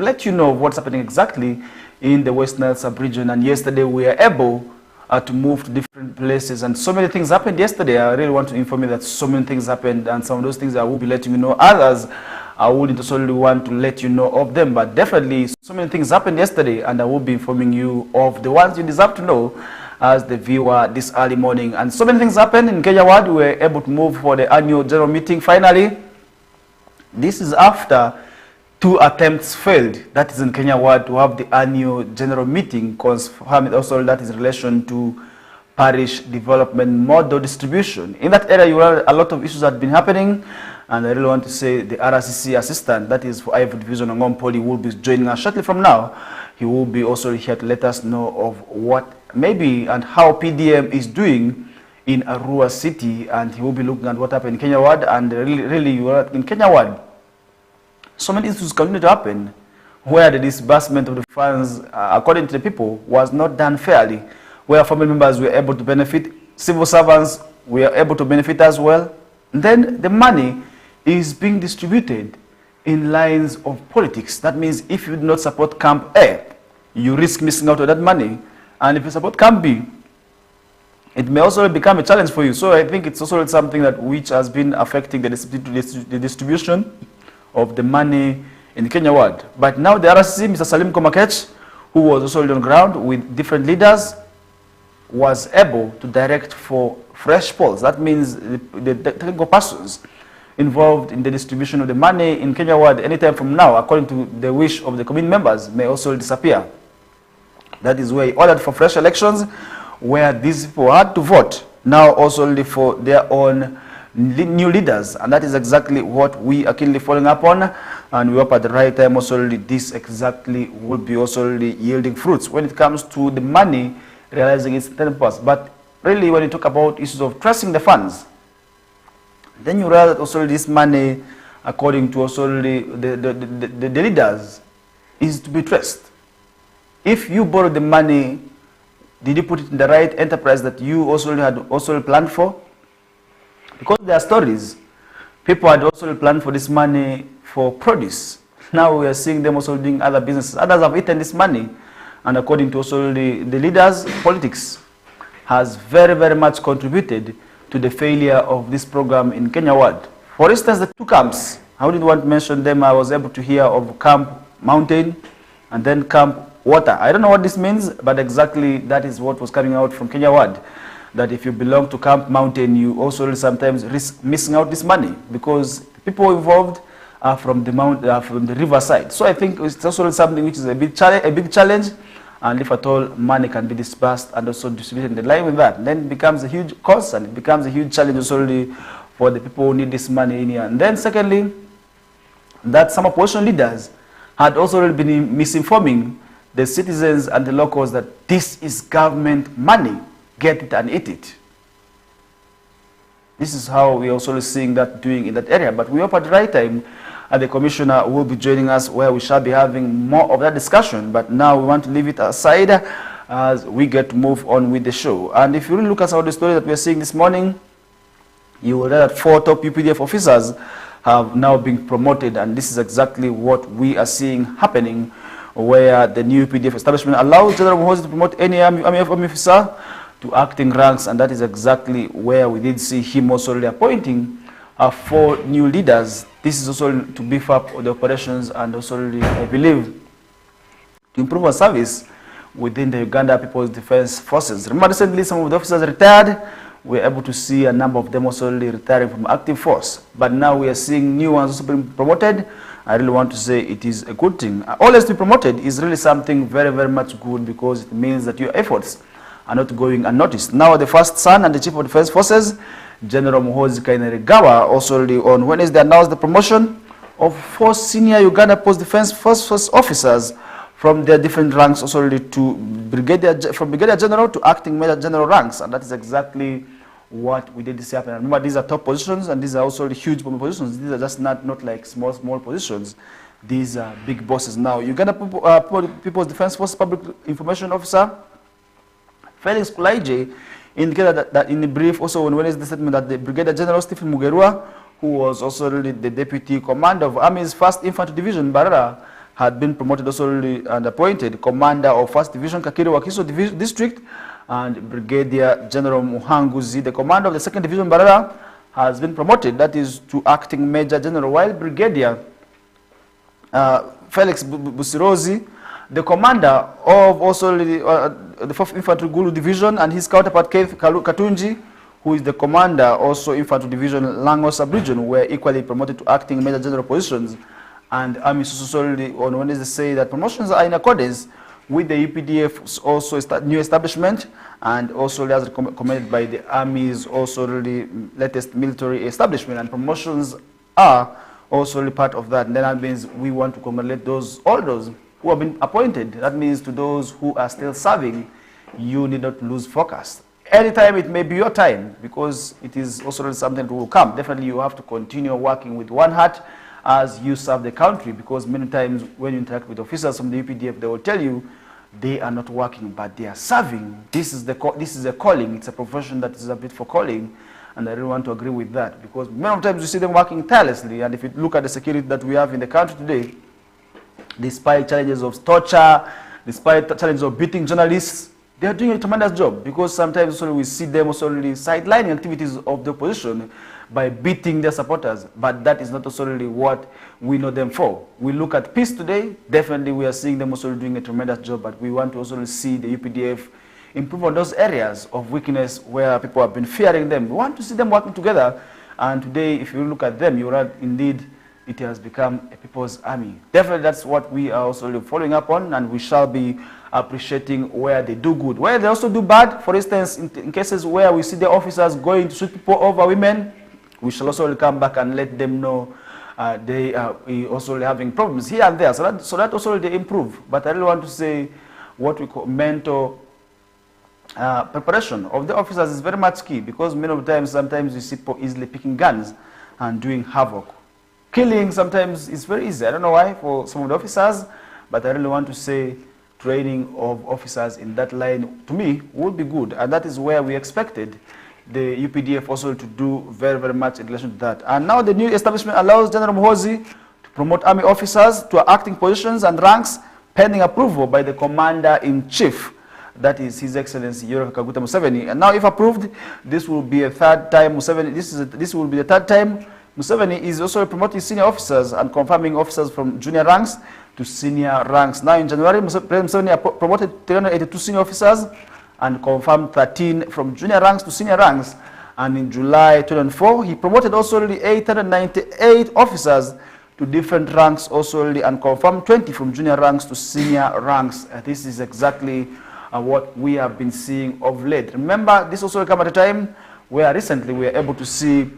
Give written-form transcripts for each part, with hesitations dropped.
let you know what's happening exactly in the West Nile sub-region. And yesterday we were able to move to different places, and so many things happened yesterday. I really want to inform you that so many things happened, and some of those things I will be letting you know. Others I wouldn't necessarily want to let you know of them, but definitely so many things happened yesterday, and I will be informing you of the ones you deserve to know as the viewer this early morning. And so many things happened in Kenya Ward. We were able to move for the annual general meeting finally. This is after 2 attempts failed, that is in Kenya Ward, to have the annual general meeting, confirming also that is in relation to parish development model distribution. In that area, you have a lot of issues that have been happening, and I really want to say the RCC assistant, that is for Ivory Division, Ngom Poli, will be joining us shortly from now. He will be also here to let us know of what maybe and how PDM is doing in Arua City, and he will be looking at what happened in Kenya Ward, and really you are in Kenya Ward. So many issues continue to happen where the disbursement of the funds, according to the people, was not done fairly, where family members were able to benefit, civil servants were able to benefit as well. And then the money is being distributed in lines of politics. That means if you do not support Camp A, you risk missing out on that money. And if you support Camp B, it may also become a challenge for you. So I think it's also something that which has been affecting the distribution of the money in Kenya Ward. But now the RCC, Mr. Salim Komakech, who was also on ground with different leaders, was able to direct for fresh polls. That means the technical persons involved in the distribution of the money in Kenya Ward anytime from now, according to the wish of the community members, may also disappear. That is where he ordered for fresh elections, where these people had to vote now also only for their own new leaders, and that is exactly what we are keenly following up on, and we hope at the right time also this exactly will be also yielding fruits when it comes to the money realizing its intended purpose. But really, when you talk about issues of tracing the funds, then you realize that also this money, according to also the leaders, is to be traced. If you borrowed the money, did you put it in the right enterprise that you also had also planned for? Because there are stories, people had also planned for this money for produce. Now we are seeing them also doing other businesses. Others have eaten this money, and according to also the leaders, politics has very, very much contributed to the failure of this program in Kenya Ward. For instance, the 2 camps, I wouldn't want to mention them. I was able to hear of Camp Mountain and then Camp Water. I don't know what this means, but exactly that is what was coming out from Kenya Ward. That if you belong to Camp Mountain, you also sometimes risk missing out this money because the people involved are from the riverside. So I think it's also something which is a big challenge, and if at all money can be dispersed and also distributed in line with that, then it becomes a huge cost and it becomes a huge challenge also for the people who need this money in here. And then secondly, that some opposition leaders had also been misinforming the citizens and the locals that this is government money. Get it and eat it. This is how we're also seeing that doing in that area. But we hope at the right time, the commissioner will be joining us where we shall be having more of that discussion. But now we want to leave it aside as we get to move on with the show. And if you really look at some of the stories that we're seeing this morning, you will know that 4 top UPDF officers have now been promoted. And this is exactly what we are seeing happening, where the new UPDF establishment allows General Muhoozi to promote any army officer to acting ranks, and that is exactly where we did see him also appointing 4 new leaders. This is also to beef up the operations and also, I believe, to improve our service within the Uganda People's Defense Forces. Remember, recently some of the officers retired. We were able to see a number of them also retiring from active force, but now we are seeing new ones also being promoted. I really want to say it is a good thing. Always to be promoted is really something very, very much good, because it means that your efforts are not going unnoticed. Now the first son and the Chief of Defense Forces, General Muhoozi Kainerugaba, also on Wednesday announced the promotion of 4 senior Uganda Post Defense Force officers from their different ranks, also to from Brigadier General to Acting Major General ranks, and that is exactly what we did see happen. And remember, these are top positions, and these are also the huge positions. These are just not like small positions. These are big bosses. Now, Uganda People's Defense Force Public Information Officer Felix Kulaije indicated that in the brief also on Wednesday statement that the Brigadier General Stephen Mugerua, who was also the Deputy Commander of Army's 1st Infantry Division, Barara, had been promoted also and appointed commander of 1st Division Kakiri Wakiso District, and Brigadier General Muhanguzi, the commander of the 2nd Division Barara, has been promoted, that is to acting Major General, while Brigadier Felix Busirozi, the commander of also the 4th Infantry Gulu Division, and his counterpart Keith Katunji, who is the commander also Infantry Division Lango Sub-Region, were equally promoted to acting Major General positions. And Army Sususoli on Wednesday say that promotions are in accordance with the UPDF's also new establishment, and also as recommended by the Army's also really latest military establishment, and promotions are also really part of that. And then that means we want to congratulate all those who have been appointed. That means to those who are still serving, you need not lose focus. Anytime it may be your time, because it is also really something that will come. Definitely you have to continue working with one heart as you serve the country, because many times when you interact with officers from the UPDF, they will tell you they are not working, but they are serving. This is a calling. It's a profession that is a bit for calling, and I really want to agree with that, because many times you see them working tirelessly. And if you look at the security that we have in the country today, despite challenges of torture, despite the challenges of beating journalists, they are doing a tremendous job, because sometimes also we see them also really sidelining activities of the opposition by beating their supporters, but that is not also really what we know them for. We look at peace today, definitely we are seeing them also doing a tremendous job, but we want to also see the UPDF improve on those areas of weakness where people have been fearing them. We want to see them working together, and today if you look at them, you are indeed, it has become a people's army. Definitely that's what we are also following up on, and we shall be appreciating where they do good. Where they also do bad, for instance, in cases where we see the officers going to shoot people over women, we shall also come back and let them know they are also having problems here and there. So that also they improve. But I really want to say what we call mental preparation of the officers is very much key, because many of the times, sometimes you see people easily picking guns and doing havoc. Killing sometimes is very easy. I don't know why for some of the officers, but I really want to say training of officers in that line, to me, would be good. And that is where we expected the UPDF also to do very, very much in relation to that. And now the new establishment allows General Muhozi to promote army officers to acting positions and ranks pending approval by the Commander-in-Chief. That is His Excellency Yoweri Kaguta Museveni. And now if approved, this will be a third time Museveni, this will be the third time Museveni is also promoting senior officers and confirming officers from junior ranks to senior ranks. Now in January, President Museveni promoted 382 senior officers and confirmed 13 from junior ranks to senior ranks. And in July 2004, he promoted also 898 officers to different ranks also and confirmed 20 from junior ranks to senior ranks. This is exactly what we have been seeing of late. Remember, this also came at a time where recently we were able to see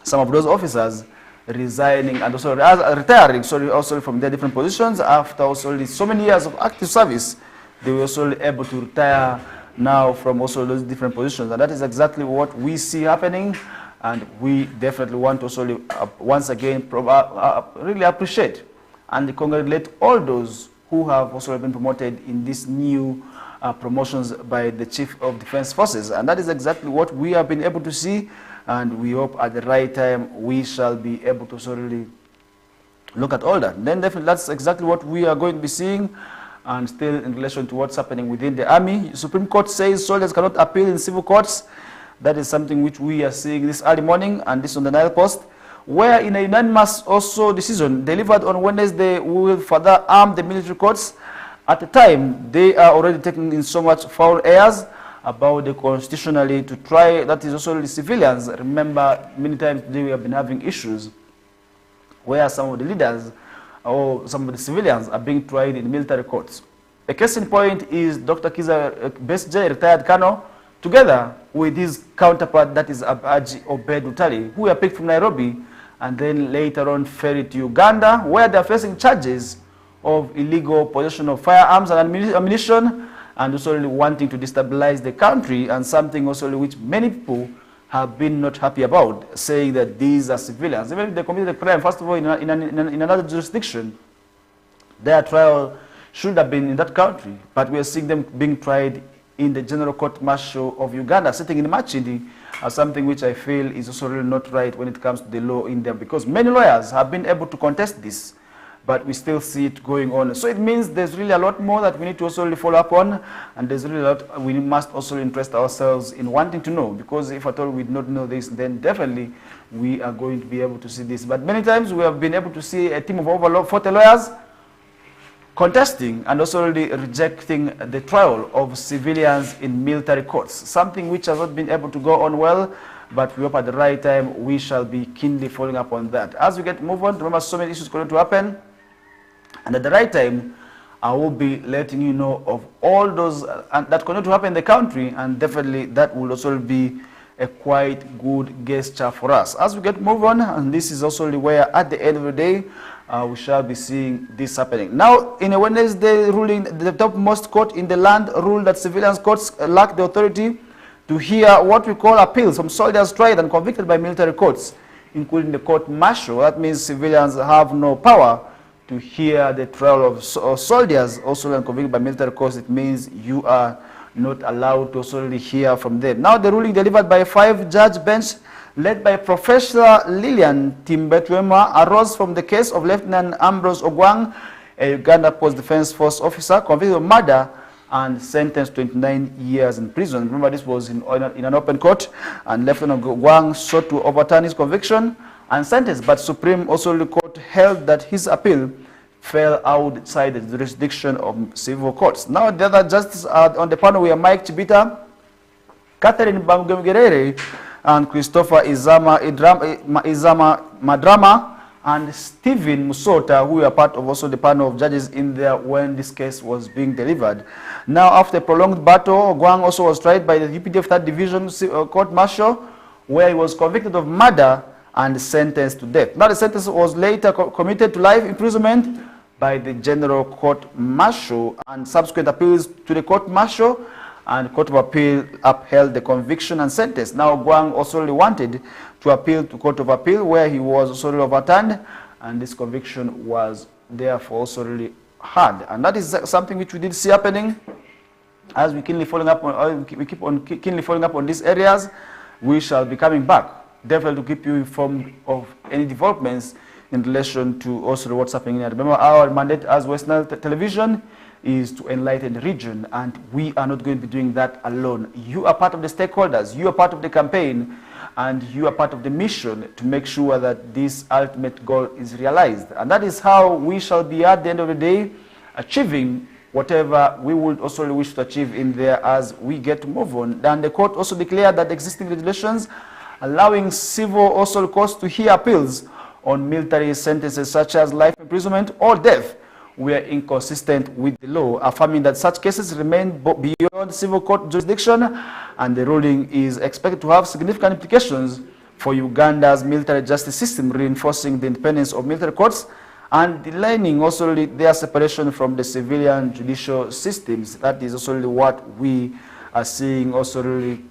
some of those officers resigning and also retiring, also from their different positions after also so many years of active service. They were also able to retire now from also those different positions, and that is exactly what we see happening. And we definitely want to also once again really appreciate and congratulate all those who have also been promoted in these new promotions by the Chief of Defense Forces. And that is exactly what we have been able to see, and we hope at the right time we shall be able to also really look at all that. Then definitely that's exactly what we are going to be seeing. And still in relation to what's happening within the army, Supreme Court says soldiers cannot appeal in civil courts. That is something which we are seeing this early morning, and this on the Nile Post, where in a unanimous also decision delivered on Wednesday, we will further arm the military courts. At the time, they are already taking in so much foul airs about the constitutionally to try, that is also the civilians. Remember, many times today we have been having issues where some of the leaders or some of the civilians are being tried in military courts. A case in point is Dr. Kiza Besje, retired colonel, together with his counterpart, that is Abaji Obed Utali, who were picked from Nairobi and then later on ferried to Uganda, where they are facing charges of illegal possession of firearms and ammunition, and also really wanting to destabilize the country, and something also which many people have been not happy about, saying that these are civilians. Even if they committed a crime, first of all, in another jurisdiction, their trial should have been in that country, but we are seeing them being tried in the General Court Martial of Uganda, sitting in Machindi, as something which I feel is also really not right when it comes to the law in there, because many lawyers have been able to contest this. but we still see it going on. So it means there's really a lot more that we need to also really follow up on, and there's really a lot we must also interest ourselves in wanting to know, because if at all we do not know this, then definitely we are going to be able to see this. But many times we have been able to see a team of over 40 lawyers contesting and also really rejecting the trial of civilians in military courts, something which has not been able to go on well, but we hope at the right time we shall be keenly following up on that. As we move on, remember so many issues going to happen, and at the right time I will be letting you know of all those that continue to happen in the country, and definitely that will also be a quite good gesture for us. As we move on, and this is also where at the end of the day we shall be seeing this happening. Now, in a Wednesday ruling, the topmost court in the land ruled that civilian courts lack the authority to hear what we call appeals from soldiers tried and convicted by military courts, including the court-martial. That means civilians have no power to hear the trial of soldiers also convicted by military courts. It means you are not allowed to solely hear from them. Now, the ruling delivered by a 5-judge bench led by Professor Lilian Timbetwema arose from the case of Lieutenant Ambrose Ogwang, a Uganda Post Defense Force officer convicted of murder and sentenced to 29 years in prison. Remember, this was in an open court, and Lieutenant Ogwang sought to overturn his conviction and sentence, but Supreme also Court held that his appeal fell outside the jurisdiction of civil courts. Now, the other justices on the panel were Mike Chibita, Catherine Bamgerere, and Christopher Izama Madrama, and Stephen Musota, who were part of also the panel of judges in there when this case was being delivered. Now, after a prolonged battle, Ogwang also was tried by the UPDF 3rd Division Court-Martial, where he was convicted of murder and sentenced to death. Now, the sentence was later commuted to life imprisonment by the General Court-Martial, and subsequent appeals to the Court-Martial and Court of Appeal upheld the conviction and sentence. Now, Ogwang also wanted to appeal to Court of Appeal, where he was also overturned, and this conviction was therefore also really hard. And that is something which we did see happening. As we keenly following up on, we keep on keenly following up on these areas, we shall be coming back, definitely to keep you informed of any developments in relation to also what's happening here. Remember, our mandate as Western Television is to enlighten the region, and we are not going to be doing that alone. You are part of the stakeholders, you are part of the campaign, and you are part of the mission to make sure that this ultimate goal is realized. And that is how we shall be at the end of the day achieving whatever we would also wish to achieve in there as we get to move on. And the court also declared that existing regulations allowing civil also courts to hear appeals on military sentences such as life imprisonment or death were inconsistent with the law, affirming that such cases remain beyond civil court jurisdiction, and the ruling is expected to have significant implications for Uganda's military justice system, reinforcing the independence of military courts and delaying also their separation from the civilian judicial systems. That is also what we are seeing also really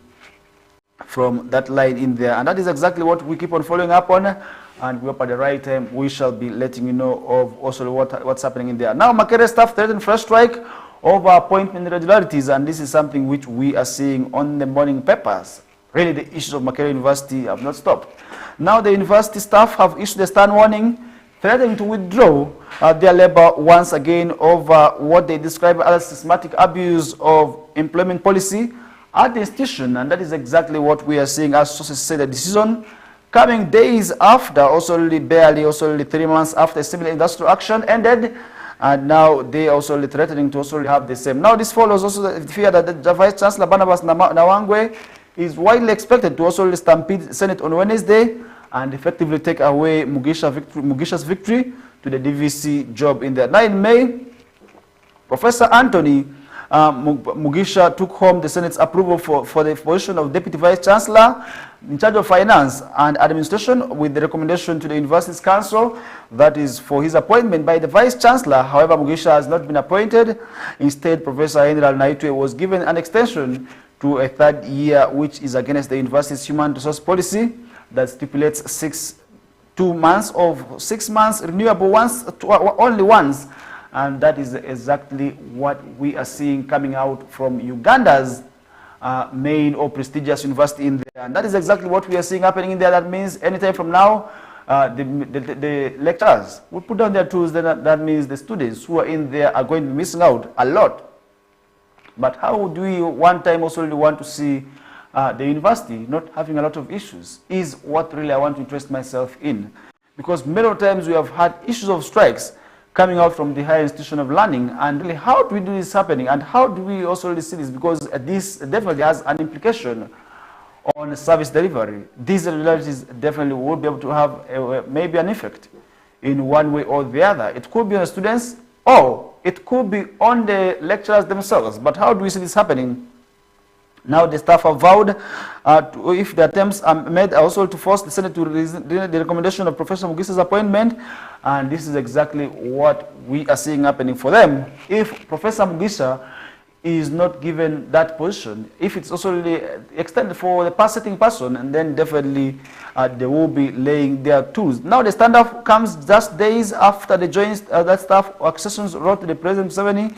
from that line in there, and that is exactly what we keep on following up on. And we hope at the right time we shall be letting you know of also what's happening in there. Now, Makerere staff threatened fresh strike over appointment irregularities, and this is something which we are seeing on the morning papers. Really, the issues of Makerere University have not stopped. Now, the university staff have issued a stern warning, threatening to withdraw their labor once again over what they describe as systematic abuse of employment policy at the institution, and that is exactly what we are seeing as sources say the decision coming days after, barely 3 months after similar industrial action ended, and now they also threatening to also have the same. Now, this follows also the fear that the Vice Chancellor Barnabas Nawangwe is widely expected to also stampede the Senate on Wednesday and effectively take away Mugisha's victory to the DVC job in there. Now, in May, Professor Anthony Mugisha took home the Senate's approval for the position of Deputy Vice Chancellor in charge of Finance and Administration, with the recommendation to the University's Council that is for his appointment by the Vice Chancellor. However, Mugisha has not been appointed. Instead, Professor General Naitwe was given an extension to a 3rd year, which is against the University's human resource policy that stipulates 2 months of 6 months renewable only once. And that is exactly what we are seeing coming out from Uganda's main or prestigious university in there. And that is exactly what we are seeing happening in there. That means anytime from now, the lecturers will put down their tools, then that means the students who are in there are going to be missing out a lot. But how do we one time also really want to see the university not having a lot of issues is what really I want to interest myself in. Because many times we have had issues of strikes coming out from the higher institution of learning, and really how do we do this happening, and how do we also really see this, because this definitely has an implication on service delivery. These irregularities definitely will be able to have maybe an effect in one way or the other. It could be on the students, or it could be on the lecturers themselves. But how do we see this happening? Now the staff have vowed, if the attempts are made also to force the Senate to the recommendation of Professor Mugisha's appointment, and this is exactly what we are seeing happening for them. If Professor Mugisha is not given that position, if it's also really extended for the sitting person, and then definitely they will be laying their tools. Now the stand-up comes just days after the joint that staff accessions wrote to the President Museveni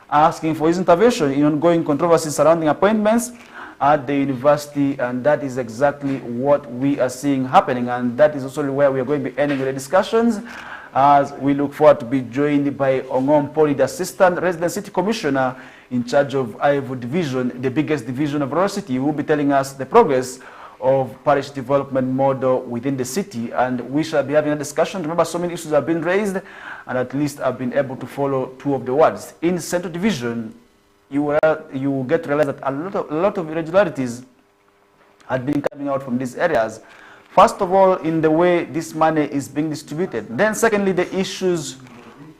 asking for his intervention in ongoing controversies surrounding appointments at the university, and that is exactly what we are seeing happening, and that is also where we are going to be ending the discussions, as we look forward to be joined by Ongom Poli, the Assistant Resident City Commissioner in charge of Ivo Division, the biggest division of Rural City, who will be telling us the progress of parish development model within the city, and we shall be having a discussion. Remember, so many issues have been raised, and at least I've been able to follow two of the words. In Central Division, you will get to realize that a lot of irregularities had been coming out from these areas. First of all, in the way this money is being distributed. Then secondly, the issues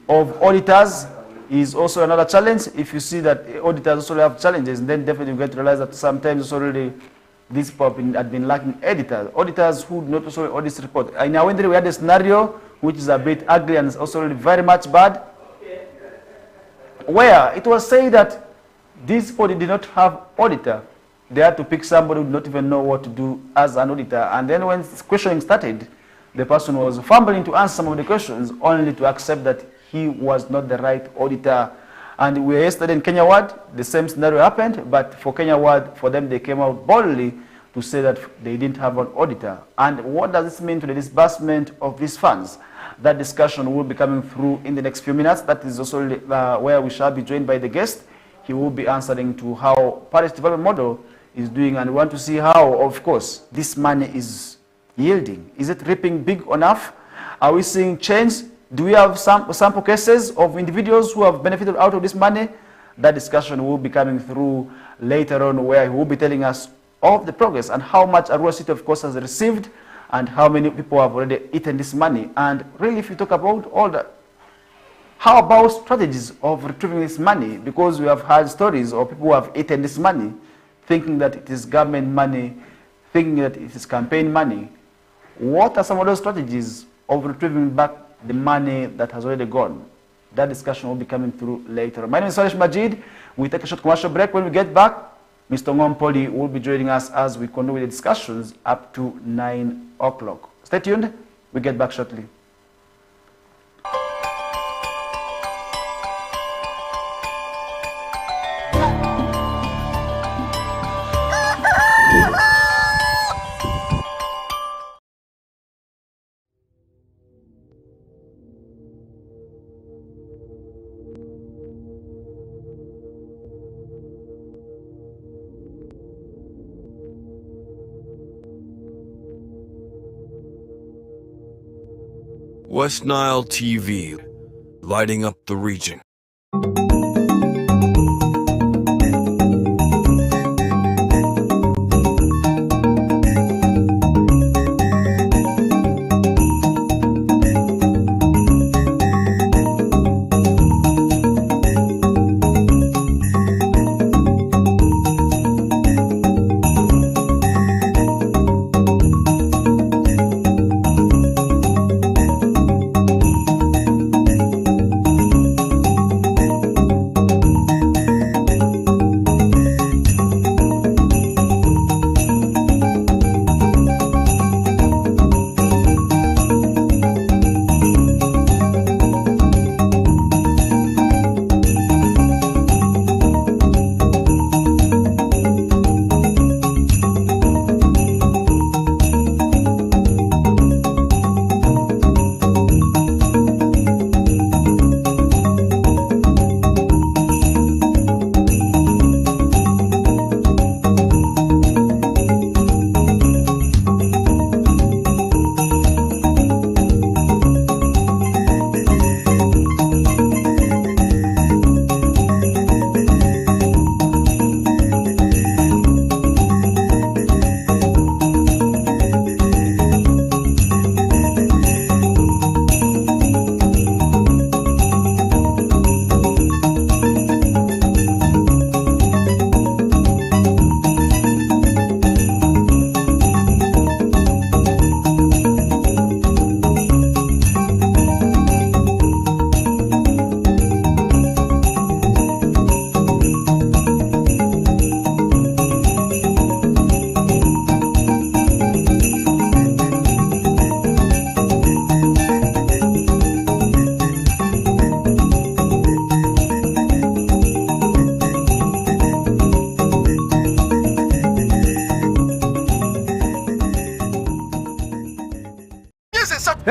of auditors is also another challenge. If you see that auditors also have challenges, then definitely you get to realize that sometimes already these people had been lacking auditors who do not also audit this report. In our we had a scenario which is a bit ugly and is also really very much bad, where it was said that these people did not have auditor. They had to pick somebody who did not even know what to do as an auditor. And then when questioning started, the person was fumbling to answer some of the questions, only to accept that he was not the right auditor. And we were yesterday in Kenya Ward, the same scenario happened, but for Kenya Ward, for them, they came out boldly to say that they didn't have an auditor. And what does this mean to the disbursement of these funds? That discussion will be coming through in the next few minutes. That is also where we shall be joined by the guest. He will be answering to how parish development model is doing, and we want to see how, of course, this money is yielding. Is it reaping big enough? Are we seeing change? Do we have sample cases of individuals who have benefited out of this money? That discussion will be coming through later on, where he will be telling us of the progress and how much Arua City, of course, has received, and how many people have already eaten this money. And really, if you talk about all that, how about strategies of retrieving this money? Because we have heard stories of people who have eaten this money, thinking that it is government money, thinking that it is campaign money. What are some of those strategies of retrieving back the money that has already gone? That discussion will be coming through later. My name is Salish Majid. We take a short commercial break. When we get back, Mr. Ngompoli will be joining us as we continue the discussions up to 9 o'clock. Stay tuned. We get back shortly. West Nile TV, lighting up the region.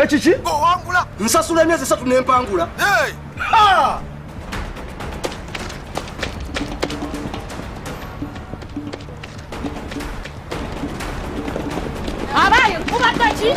Echichi? Nsasula emyezi 3 n'empangula. Ha! Abaye, kubadde ki?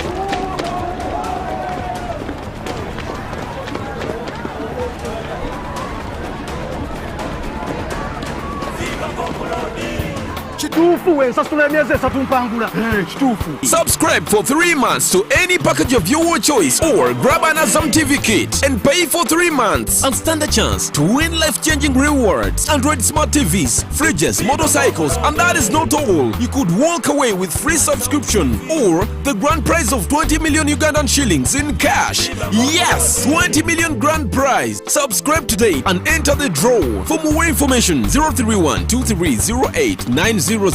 Subscribe for 3 months to any package of your choice or grab an Azam TV kit and pay for 3 months and stand a chance to win life-changing rewards. Android smart TVs, fridges, motorcycles, and that is not all. You could walk away with free subscription or the grand prize of 20 million Ugandan shillings in cash. Yes, 20 million grand prize. Subscribe today and enter the draw. For more information, 031 2308 900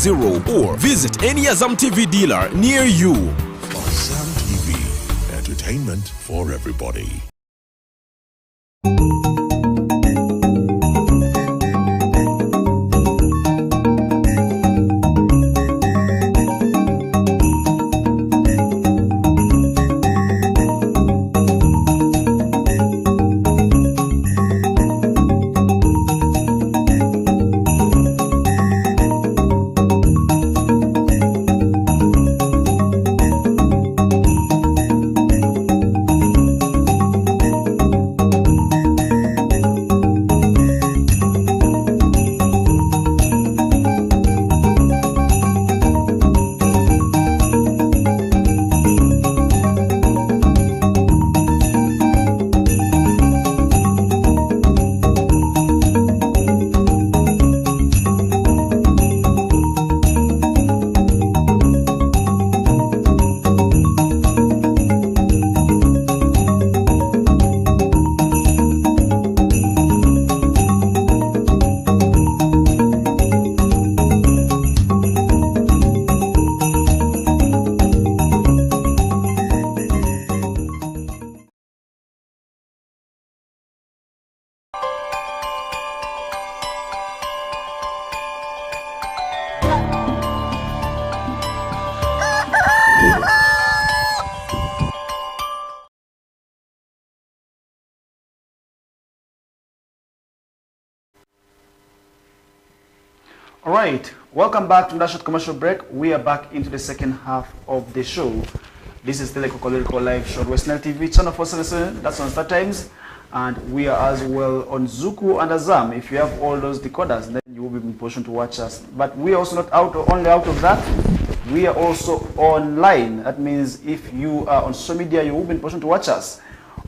or visit any Azam TV dealer near you. Azam TV, entertainment for everybody. All right, welcome back to that short commercial break. We are back into the second half of the show. This is the KOKOLIRIKO live show, West Nile TV, channel 477, that's on Star Times. And we are as well on Zuku and Azam. If you have all those decoders, then you will be in position to watch us. But we are also not only out of that, we are also online. That means if you are on social media, you will be in position to watch us.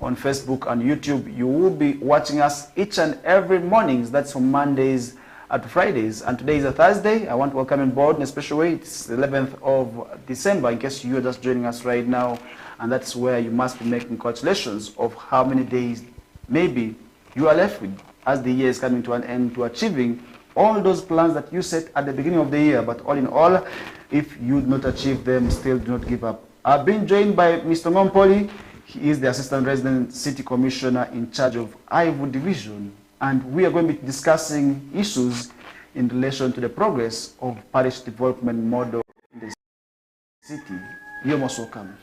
On Facebook and YouTube, you will be watching us each and every mornings. That's from Mondays to Fridays. And today is a Thursday. I want to welcome on board in a special way. It's the 11th of December, in case you are just joining us right now. And that's where you must be making calculations of how many days maybe you are left with as the year is coming to an end, to achieving all those plans that you set at the beginning of the year. But all in all, if you do not achieve them, still do not give up. I've been joined by Mr. Ngompoli. He is the Assistant Resident City Commissioner in charge of Ivu Division. And we are going to be discussing issues in relation to the progress of parish development model in the city. You're most welcome.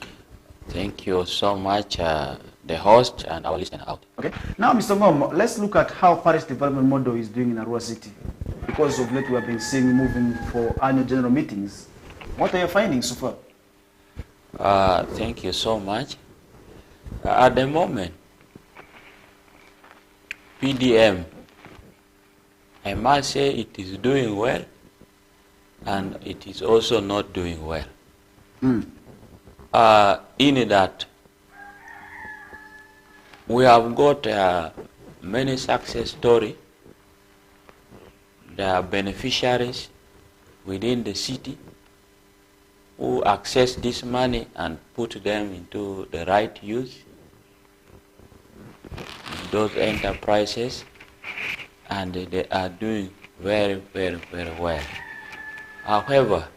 Thank you so much, the host and our listener out. Okay. Now, Mr. Ngom, let's look at how parish development model is doing in Arua City. Because of late we have been seeing moving for annual general meetings. What are your findings so far? Thank you so much. At the moment, PDM, I must say it is doing well, and it is also not doing well. In that, we have got many success stories. There are beneficiaries within the city who access this money and put them into the right use, those enterprises, and they are doing very, very, very well. However,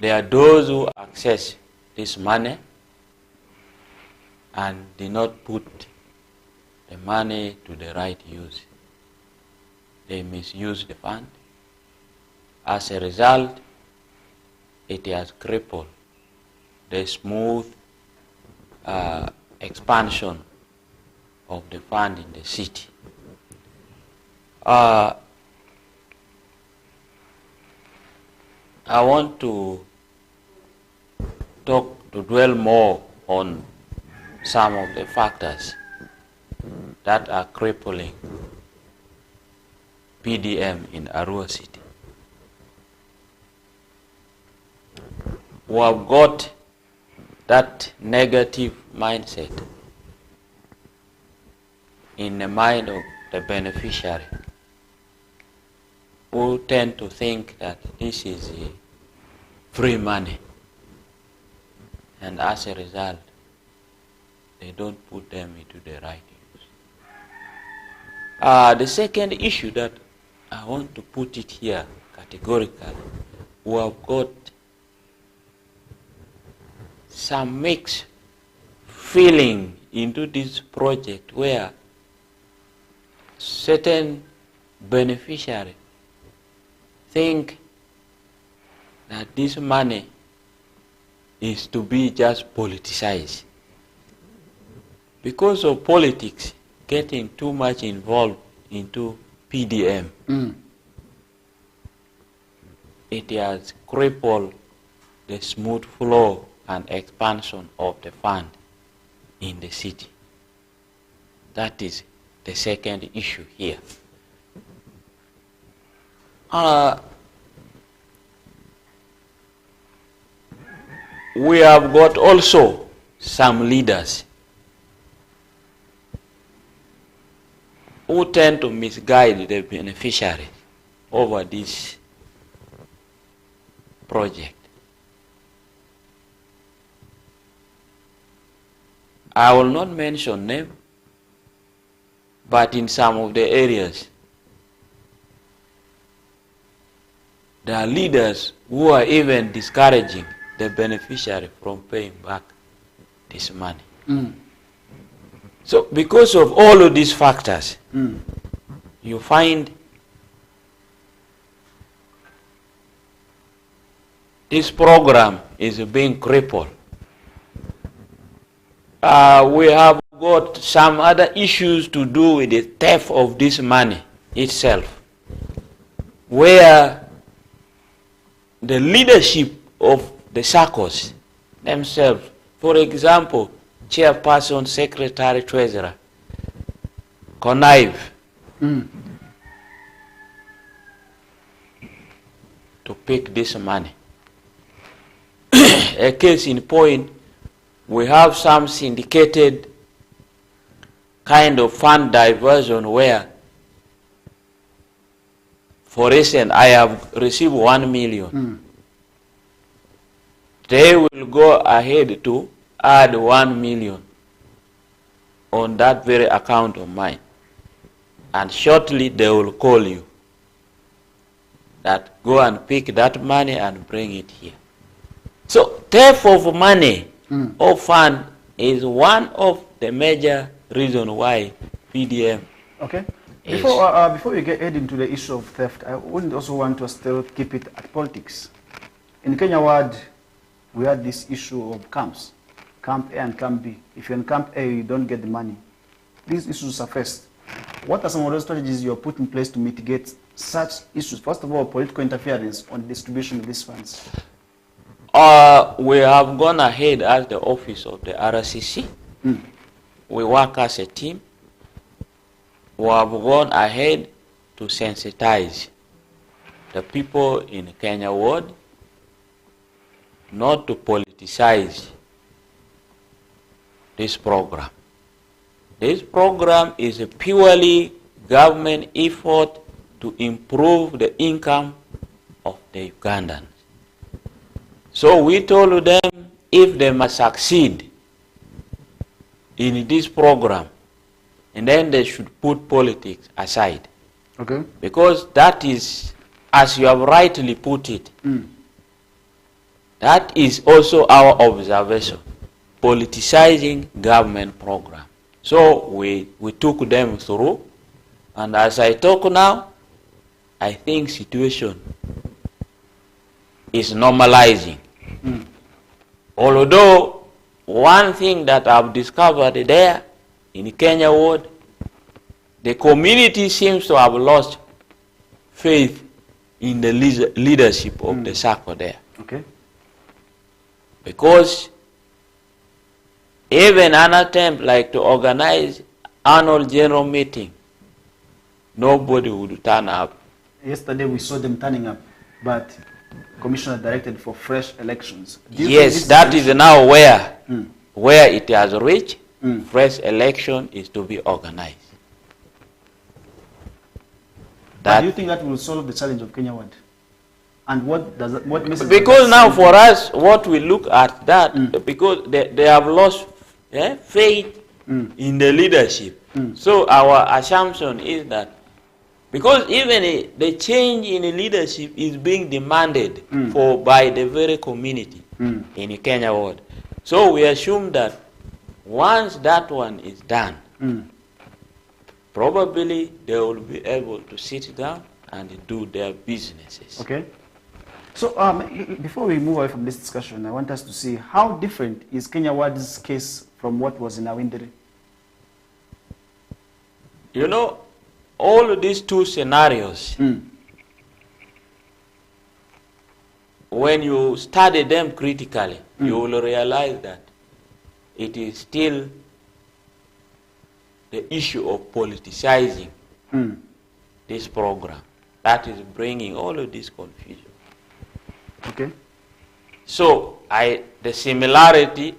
there are those who access this money and do not put the money to the right use. They misuse the fund. As a result, it has crippled the smooth expansion of the fund in the city. I want to dwell more on some of the factors that are crippling PDM in Arua City. We have got that negative mindset in the mind of the beneficiary, who tend to think that this is free money, and as a result, they don't put them into the right use. The second issue that I want to put it here categorically, we have got some mixed feeling into this project where certain beneficiaries think that this money is to be just politicized. Because of politics getting too much involved into PDM, it has crippled the smooth flow and expansion of the fund in the city. That is the second issue here. We have got also some leaders who tend to misguide the beneficiary over this project. I will not mention name, but in some of the areas, there are leaders who are even discouraging the beneficiary from paying back this money. So because of all of these factors, you find this program is being crippled. We have got some other issues to do with the theft of this money itself, where the leadership of the SACCOs themselves, for example, chairperson, secretary, treasurer, connive to pick this money. A case in point, we have some syndicated kind of fund diversion where, for instance, I have received 1 million. They will go ahead to add 1 million on that very account of mine. And shortly they will call you that go and pick that money and bring it here. So theft of money or fund is one of the major reasons why PDM. Okay. Before we get into the issue of theft, I wouldn't also want to still keep it at politics. In Kenya Ward, we had this issue of camps, Camp A and Camp B. If you're in Camp A, you don't get the money. These issues surfaced. What are some of those strategies you have put in place to mitigate such issues? First of all, political interference on the distribution of these funds. We have gone ahead as the office of the RCC. We work as a team. We have gone ahead to sensitize the people in Kenya Ward not to politicize this program. This program is a purely government effort to improve the income of the Ugandans. So we told them if they must succeed in this program, and then they should put politics aside. Okay. Because that is, as you have rightly put it, that is also our observation, politicizing government program. So we took them through, and as I talk now, I think situation is normalizing. Although one thing that I've discovered there in Kenya ward, the community seems to have lost faith in the leadership of the SACCO there. Okay. Because even an attempt like to organize annual general meeting, nobody would turn up. Yesterday we saw them turning up, but Commissioner directed for fresh elections. Yes, that is now where it has reached. Fresh election is to be organized. But do you think that will solve the challenge of Kenya Ward? And what does that, what message? Because now for us, what we look at that, because they have lost faith in the leadership. So our assumption is that because even the change in the leadership is being demanded for by the very community in Kenya Ward. So we assume that once that one is done, probably they will be able to sit down and do their businesses. Okay. So before we move away from this discussion, I want us to see how different is Kenya Ward's case from what was in Awindiri? You know, all of these two scenarios, when you study them critically, you will realize that it is still the issue of politicizing this program that is bringing all of this confusion. Okay. So the similarity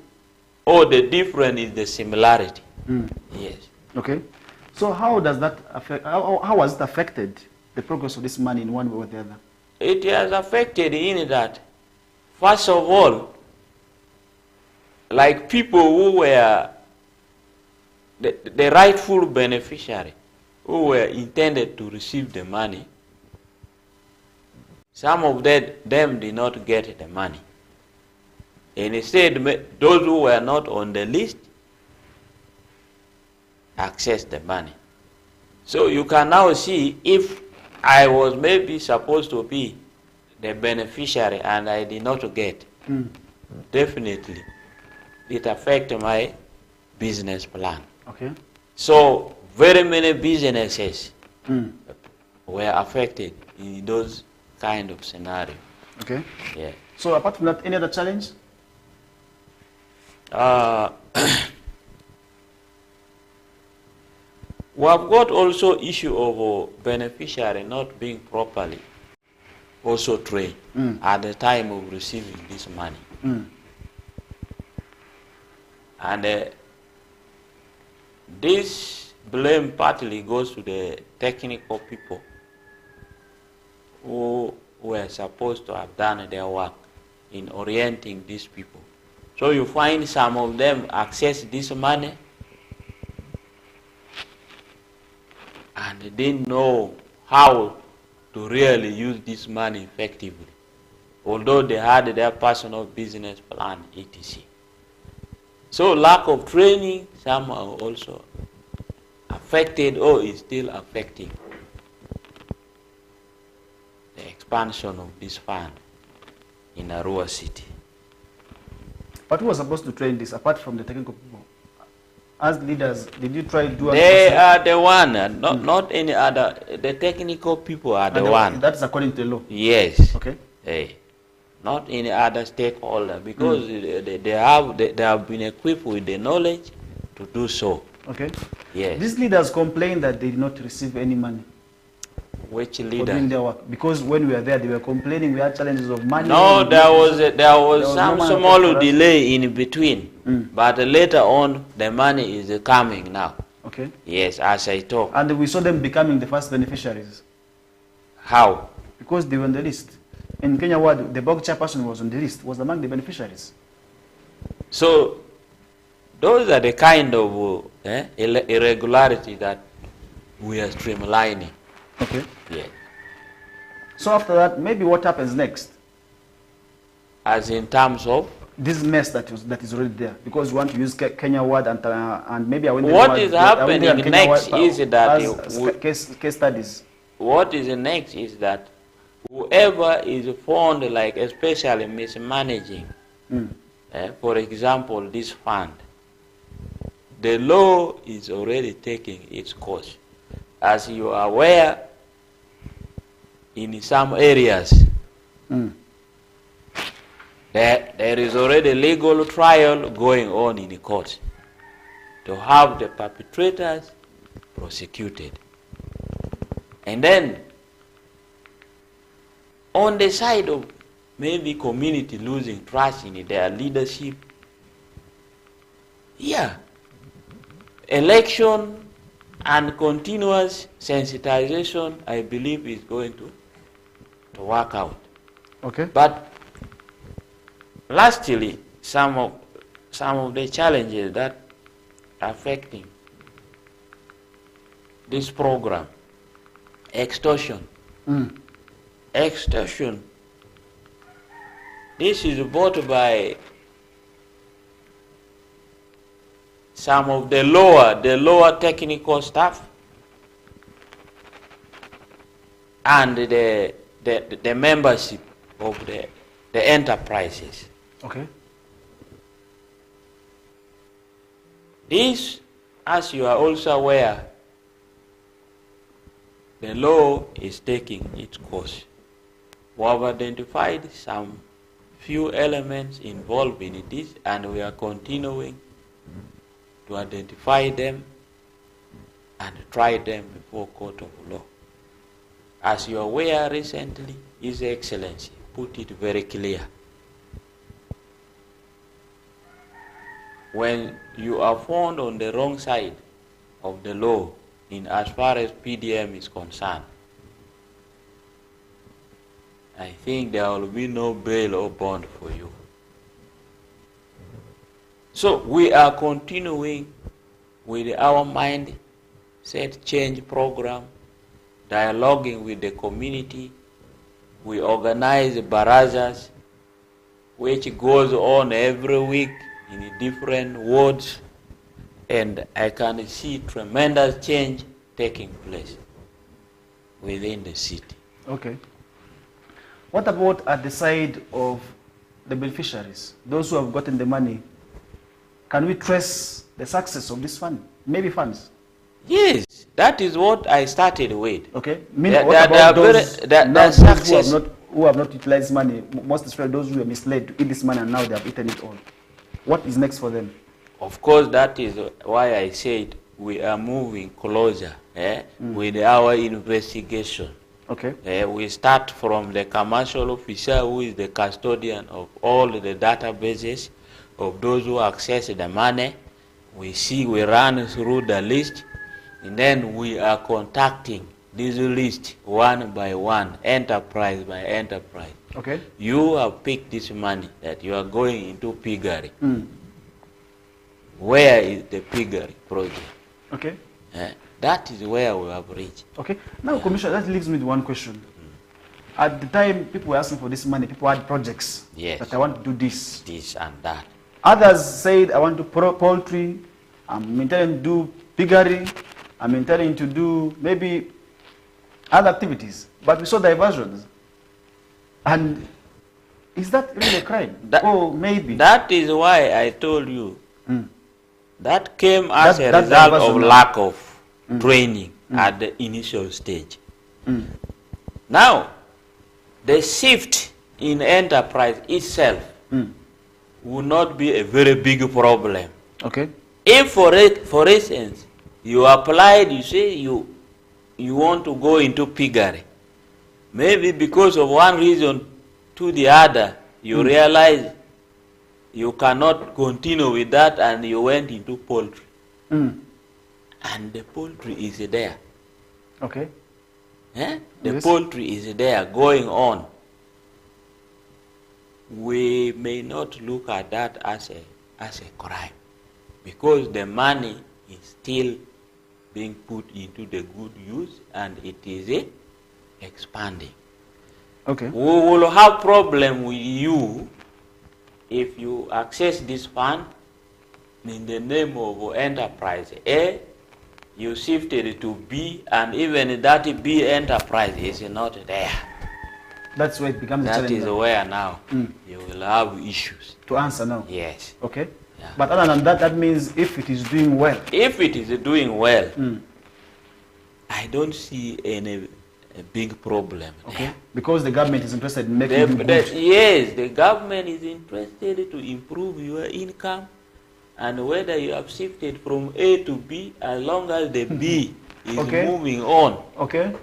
or the difference is the similarity. Yes. Okay. So how does that affect, how has it affected the progress of this money in one way or the other? It has affected in that, first of all, like people who were the rightful beneficiary, who were intended to receive the money, some of them did not get the money. And instead, those who were not on the list access the money. So you can now see if I was maybe supposed to be the beneficiary and I did not get, definitely it affected my business plan. Okay. So very many businesses were affected in those kind of scenario. Okay. Yeah. So apart from that, any other challenge? We have got also issue of beneficiary not being properly also trained at the time of receiving this money. And this blame partly goes to the technical people who were supposed to have done their work in orienting these people. So you find some of them access this money and they didn't know how to really use this money effectively, although they had their personal business plan, etc. So lack of training, some are also affected or is still affecting the expansion of this fund in Arua City. But who was supposed to train this apart from the technical people? As leaders, did you try to do? They are the one, not any other. The technical people are the one. That's according to the law. Yes. Okay. Hey, not any other stakeholder, because they have been equipped with the knowledge to do so. Okay. Yes. These leaders complained that they did not receive any money. Which For leader? doing their work. Because when we were there, they were complaining we had challenges of money. No, there was some no money small for us. delay in between, but later on the money is coming now. Okay. Yes, as I talk. And we saw them becoming the first beneficiaries. How? Because they were on the list. In Kenya Ward, the board chairperson was on the list, was among the beneficiaries. So those are the kind of irregularity that we are streamlining. Okay. Yeah. So after that, maybe what happens next? As in terms of? This mess that is already there. Because we want to use Kenya Ward and maybe what is happening next is that case studies. What is next is that whoever is found like especially mismanaging For example, this fund, the law is already taking its course. As you are aware, in some areas, there is already legal trial going on in the court to have the perpetrators prosecuted. And then, on the side of maybe community losing trust in their leadership, election and continuous sensitization, I believe, is going to work out. Okay. But lastly, some of the challenges that are affecting this program, extortion. Extortion. This is brought by some of the lower technical staff and the membership of the enterprises. Okay. This, as you are also aware, the law is taking its course. We have identified some few elements involved in this, and we are continuing to identify them and try them before court of law. As you are aware, recently, His Excellency put it very clear. When you are found on the wrong side of the law, in as far as PDM is concerned, I think there will be no bail or bond for you. So we are continuing with our mindset change program, dialoguing with the community. We organize barazas, which goes on every week in different wards, and I can see tremendous change taking place within the city. Okay. What about at the side of the beneficiaries, those who have gotten the money? Can we trace the success of this fund, maybe funds? Yes, that is what I started with. Okay. Meaning, what about those who have not utilized money, most especially those who were misled to eat this money and now they have eaten it all? What is next for them? Of course, that is why I said we are moving closer with our investigation. Okay. We start from the commercial officer, who is the custodian of all the databases of those who access the money. We run through the list, and then we are contacting this list one by one, enterprise by enterprise. Okay. You have picked this money that you are going into piggery. Where is the piggery project? Okay. That is where we have reached. Okay. Now, Commissioner, that leaves me with one question. At the time people were asking for this money, people had projects. Yes. That I want to do this. This and that. Others said, I want to poultry, I'm intending to do piggery, I'm intending to do maybe other activities. But we saw diversions. And is that really a crime? Oh, maybe. That is why I told you. That came as a result of lack of training at the initial stage. Now, the shift in enterprise itself will not be a very big problem. Okay. If, for instance, you applied, you say you want to go into piggery, maybe because of one reason to the other, you realize you cannot continue with that, and you went into poultry. And the poultry is there. Okay. The poultry is there going on. We may not look at that as a crime, because the money is still being put into the good use, and it is expanding. Okay. We will have problem with you if you access this fund in the name of enterprise A, you shifted to B, and even that B enterprise is not there. That's where it becomes a challenge. That is where now you will have issues. To answer now? Yes. Okay. Yeah. But other than that, that means if it is doing well. If it is doing well, I don't see any big problem. Okay. There. Because the government is interested in making you good. Yes, the government is interested to improve your income, and whether you have shifted from A to B, as long as the B is moving on. Okay.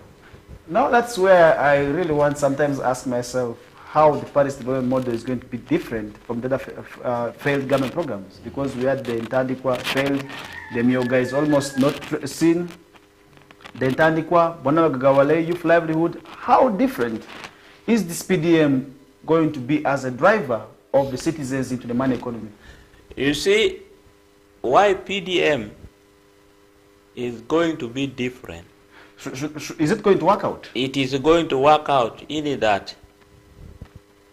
Now that's where I really want sometimes ask myself how the Paris development model is going to be different from the other failed government programs, because we had the Intandikwa failed, the Myoga is almost not seen, the Intandikwa, Bonagagawale, youth livelihood. How different is this PDM going to be as a driver of the citizens into the money economy? You see, why PDM is going to be different? Is it going to work out? It is going to work out in that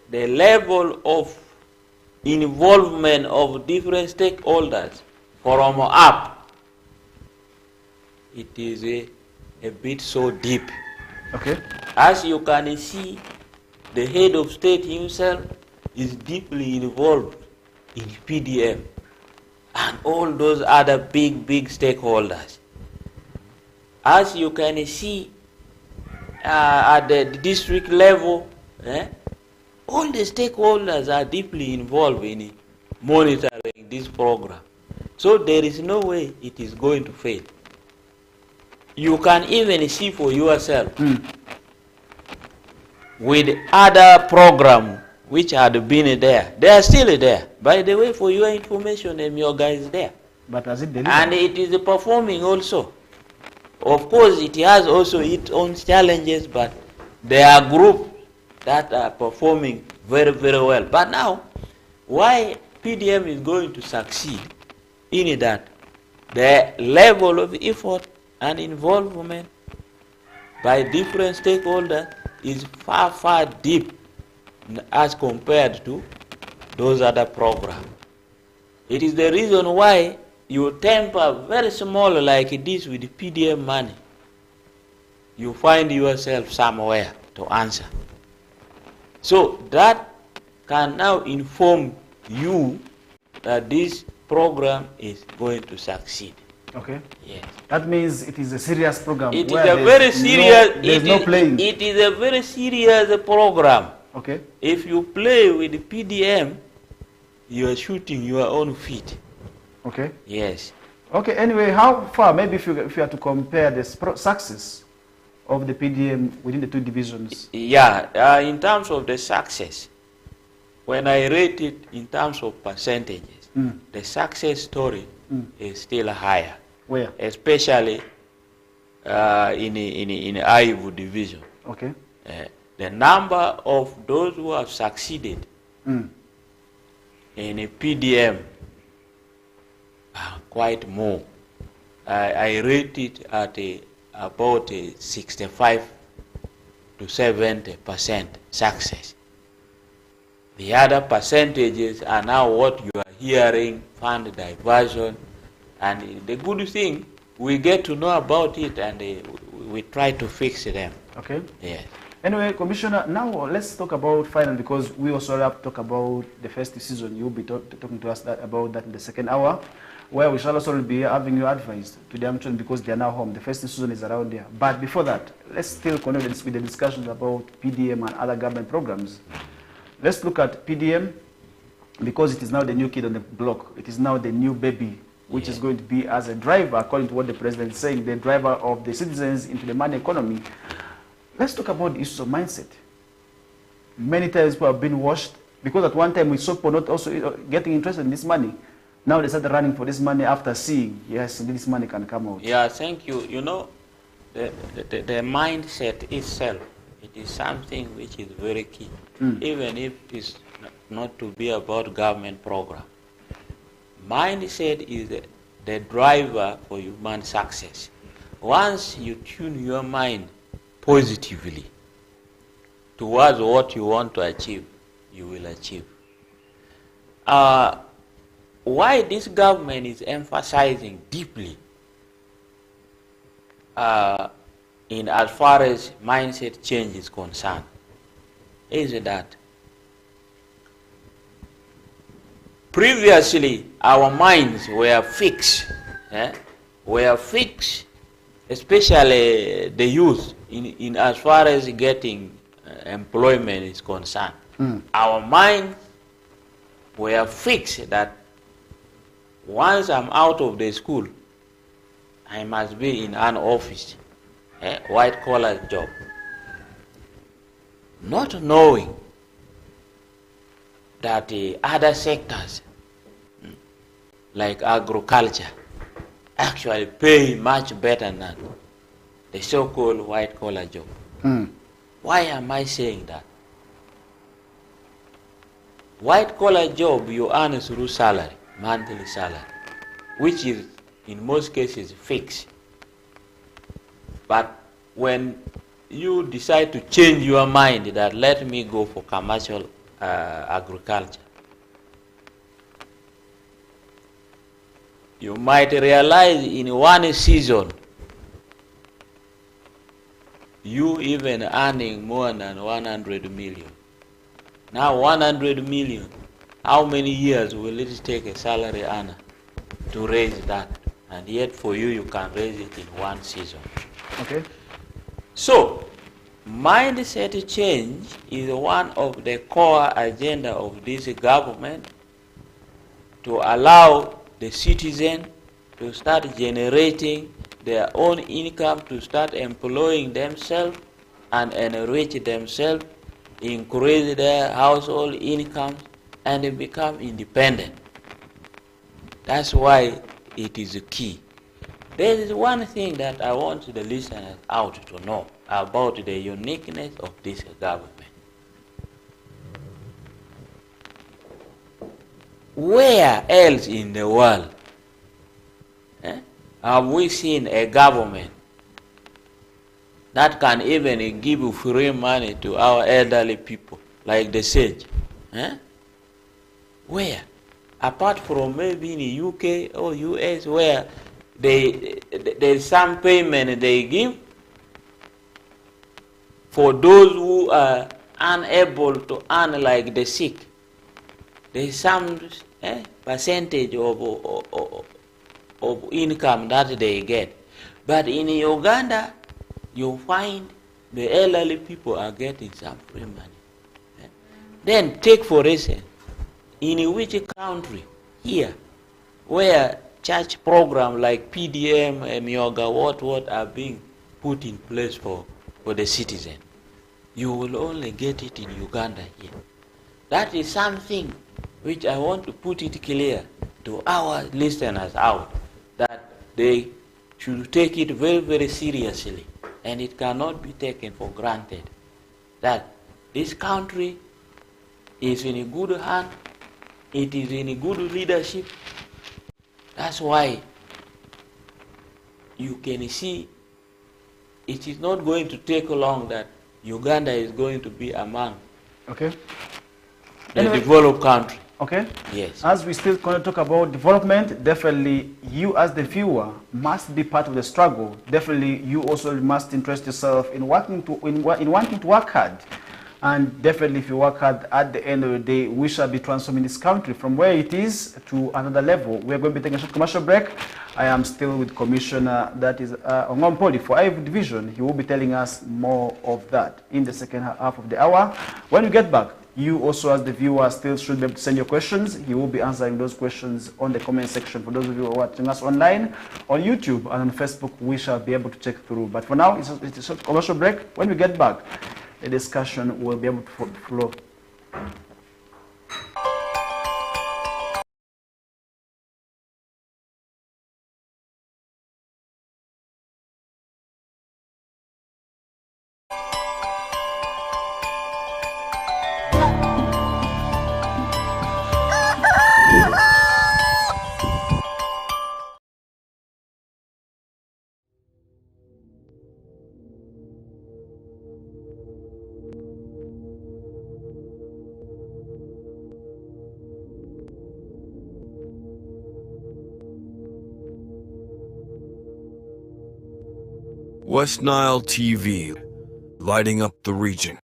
the level of involvement of different stakeholders from up, it is a bit so deep. Okay. As you can see, the head of state himself is deeply involved in PDM and all those other big stakeholders. As you can see, at the district level, all the stakeholders are deeply involved in monitoring this program. So there is no way it is going to fail. You can even see for yourself with other programs which had been there. They are still there. By the way, for your information, Myoga is there. But has it delivered? And it is performing also. Of course, it has also its own challenges, but there are groups that are performing very well. But now, why PDM is going to succeed in that the level of effort and involvement by different stakeholders is far deep as compared to those other programs. It is the reason why you temper very small like this with the PDM money, you find yourself somewhere to answer. So that can now inform you that this program is going to succeed. Okay. Yes. That means it is a serious program. It is a very serious. There's no playing. It is a very serious program. Okay. If you play with the PDM, you are shooting your own feet. Okay. Yes. Okay. Anyway, how far? Maybe if you have to compare the success of the PDM within the two divisions. Yeah. In terms of the success, when I rate it in terms of percentages, the success story is still higher. Where? Especially in Aivu division. Okay. The number of those who have succeeded in a PDM are quite more. I rate it at about 65 to 70% success. The other percentages are now what you are hearing, fund diversion, and the good thing, we get to know about it and we try to fix them. Okay. Yes. Anyway, Commissioner, now let's talk about final, because we also have to talk about the first season. You'll be talking to us about that in the second hour, where we shall also be having your advice to the Amazon, because they are now home. The first season is around there. But before that, let's still connect with the discussions about PDM and other government programs. Let's look at PDM, because it is now the new kid on the block. It is now the new baby, which is going to be as a driver, according to what the president is saying, the driver of the citizens into the money economy. Let's talk about the issues of mindset. Many times people have been washed, because at one time we saw people not also getting interested in this money. Now they started running for this money after seeing, yes, this money can come out. Yeah, thank you. You know, the mindset itself, it is something which is very key, even if it's not to be about government program. Mindset is the driver for human success. Once you tune your mind positively towards what you want to achieve, you will achieve. Why this government is emphasizing deeply in as far as mindset change is concerned, is that previously our minds were fixed, especially the youth in as far as getting employment is concerned. Our minds were fixed that once I'm out of the school, I must be in an office, a white-collar job. Not knowing that the other sectors, like agriculture, actually pay much better than the so-called white-collar job. Why am I saying that? White-collar job, you earn through salary, monthly salary, which is in most cases fixed. But when you decide to change your mind that let me go for commercial agriculture, you might realize in one season you even earning more than 100 million. Now 100 million, how many years will it take a salary earner to raise that? And yet for you, you can raise it in one season. Okay. So, mindset change is one of the core agenda of this government to allow the citizen to start generating their own income, to start employing themselves and enrich themselves, increase their household income, and become independent. That's why it is key. There is one thing that I want the listeners out to know about the uniqueness of this government. Where else in the world have we seen a government that can even give free money to our elderly people, like the Sage? Where? Apart from maybe in the UK or US, where there's some payment they give for those who are unable to earn, like the sick. There's some percentage of income that they get. But in Uganda, you find the elderly people are getting some free money. Then take for instance, in which country here where church program like PDM and yoga what are being put in place for the citizen, you will only get it in Uganda here. That is something which I want to put it clear to our listeners out, that they should take it very, very seriously, and it cannot be taken for granted that this country is in a good hand, it is in a good leadership. That's why you can see it is not going to take long that Uganda is going to be among the developed country. Okay. Yes. As we still going to talk about development, definitely you as the viewer must be part of the struggle. Definitely you also must interest yourself in wanting to work hard. And definitely if you work hard, at the end of the day, we shall be transforming this country from where it is to another level. We are going to be taking a short commercial break. I am still with Commissioner, that is Ongompoli for Ivory Division. He will be telling us more of that in the second half of the hour. When we get back, you also as the viewer still should be able to send your questions. He will be answering those questions on the comment section. For those of you who are watching us online, on YouTube and on Facebook, we shall be able to check through. But for now, it's a short commercial break. When we get back, the discussion will be able to flow. West Nile TV, lighting up the region.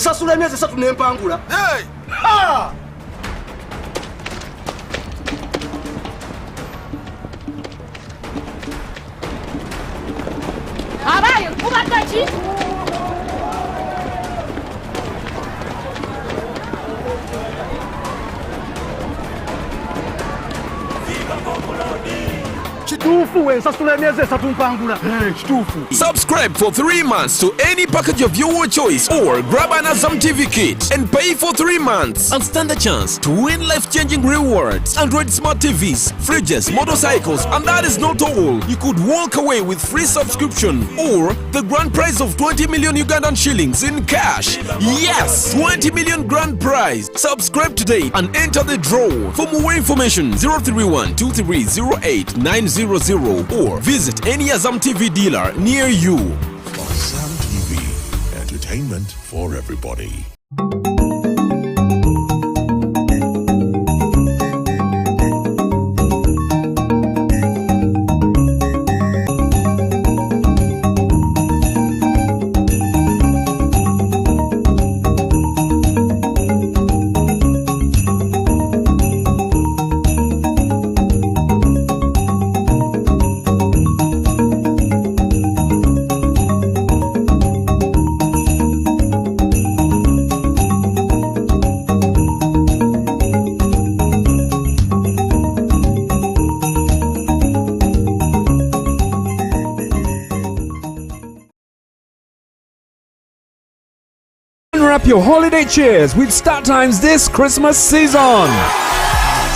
nsasula emyezi 3 n'empangula. Ha! Abaye kubadde ki? Kituufu we nsasula emyezi 3 mpangula. Kituufu. Subscribe for 3 months to any package of your choice or grab an Azam TV kit and pay for 3 months and stand a chance to win life-changing rewards. Android smart TVs, fridges, motorcycles, and that is not all. You could walk away with free subscription or the grand prize of 20 million Ugandan shillings in cash. Yes, 20 million grand prize. Subscribe today and enter the draw. For more information, 031 2308 900 or visit any Azam TV dealer near you. Azam TV, entertainment for everybody. Wrap your holiday cheers with StarTimes this Christmas season.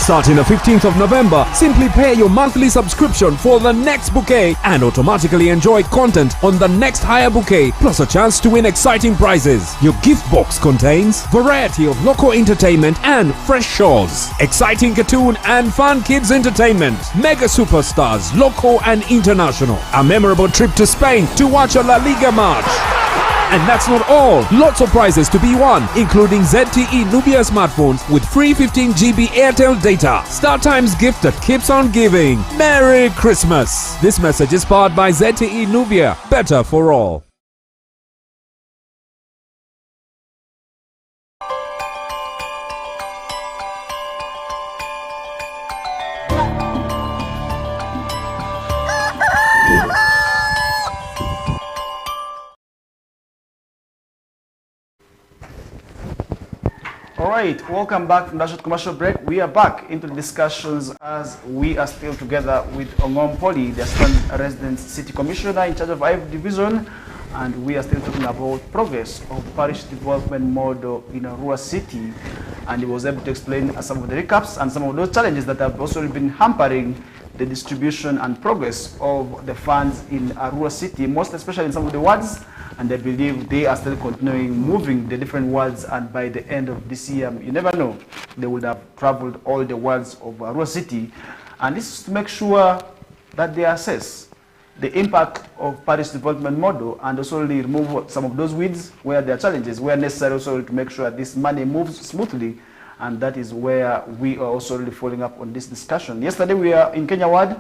Starting the 15th of November, simply pay your monthly subscription for the next bouquet and automatically enjoy content on the next higher bouquet, plus a chance to win exciting prizes. Your gift box contains variety of local entertainment and fresh shows, exciting cartoon and fun kids entertainment, mega superstars, local and international, a memorable trip to Spain to watch a La Liga match. And that's not all. Lots of prizes to be won, including ZTE Nubia smartphones with free 15 GB Airtel data. StarTimes gift that keeps on giving. Merry Christmas. This message is powered by ZTE Nubia. Better for all. All right, welcome back from that short commercial break. We are back into the discussions as we are still together with Ongom Poli, the Assistant Resident City Commissioner in charge of IF Division, and we are still talking about progress of parish development model in Arua City, and he was able to explain some of the recaps and some of those challenges that have also been hampering the distribution and progress of the funds in Arua City, most especially in some of the wards, and I believe they are still continuing moving the different wards, and by the end of this year, you never know, they would have traveled all the wards of Arua City, and this is to make sure that they assess the impact of parish development model and also remove some of those weeds where there are challenges, where necessary also to make sure this money moves smoothly, and that is where we are also really following up on this discussion. Yesterday we are in Kenya Ward.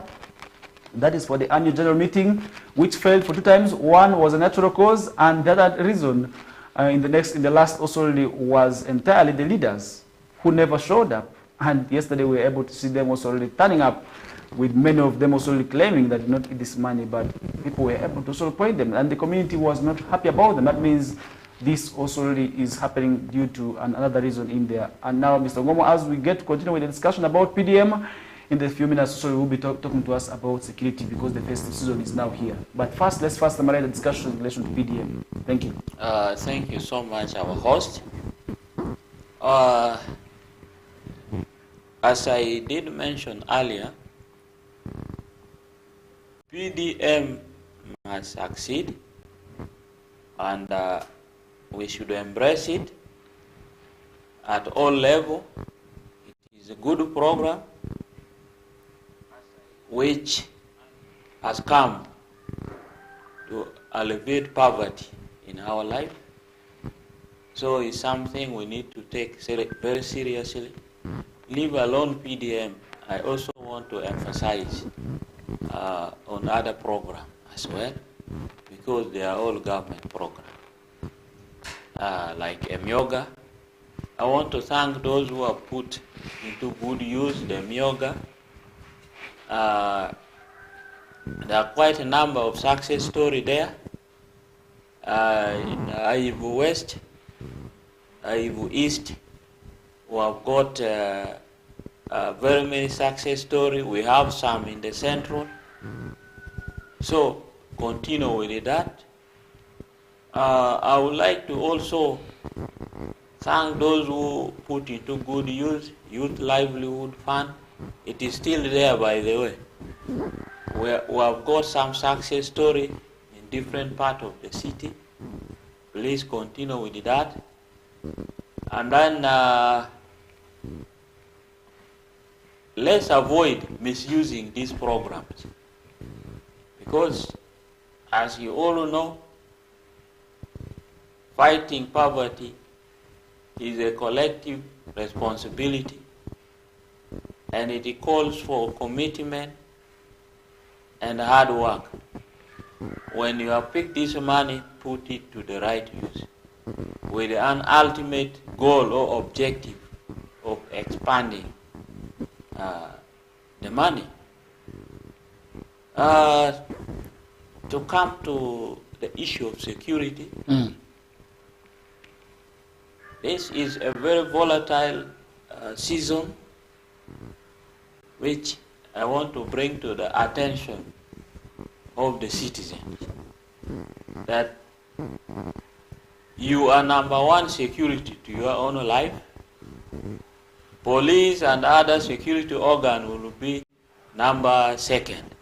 That is for the annual general meeting, which failed for 2 times. One was a natural cause, and the other reason in the last also really was entirely the leaders who never showed up. And yesterday we were able to see them also really turning up, with many of them also really claiming that did not eat this money, but people were able to also point them, and the community was not happy about them. That means this also really is happening due to another reason in there. And now, Mr. Ngomo, as we get to continue with the discussion about PDM, in the few minutes, so we will be talking to us about security because the festive season is now here. But first, let's summarize the discussion in relation to PDM. Thank you. Thank you so much, our host. As I did mention earlier, PDM must succeed, and we should embrace it at all levels. It is a good program which has come to alleviate poverty in our life. So it's something we need to take very seriously. Leave alone PDM, I also want to emphasize on other programs as well, because they are all government programs. like Myoga. I want to thank those who have put into good use the Myoga. There are quite a number of success stories there. In Ivu West, Ivu East, we have got very many success stories. We have some in the Central. So continue with that. I would like to also thank those who put into good use Youth Livelihood Fund. It is still there, by the way. We have got some success story in different parts of the city. Please continue with that. And then let's avoid misusing these programs. Because, as you all know, fighting poverty is a collective responsibility, and it calls for commitment and hard work. When you have picked this money, put it to the right use, with an ultimate goal or objective of expanding the money. To come to the issue of security, this is a very volatile season, which I want to bring to the attention of the citizens, that you are number one security to your own life. Police and other security organs will be number second.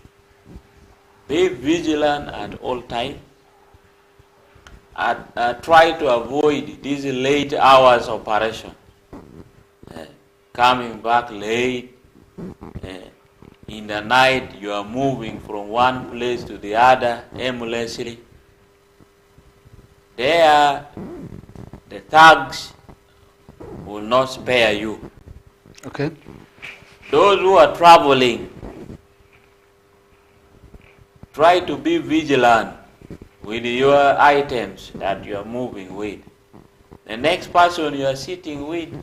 Be vigilant at all times. Try to avoid these late hours operation. Coming back late. In the night, you are moving from one place to the other aimlessly. There, the thugs will not spare you. Okay. Those who are traveling, try to be vigilant with your items that you are moving with. The next person you are sitting with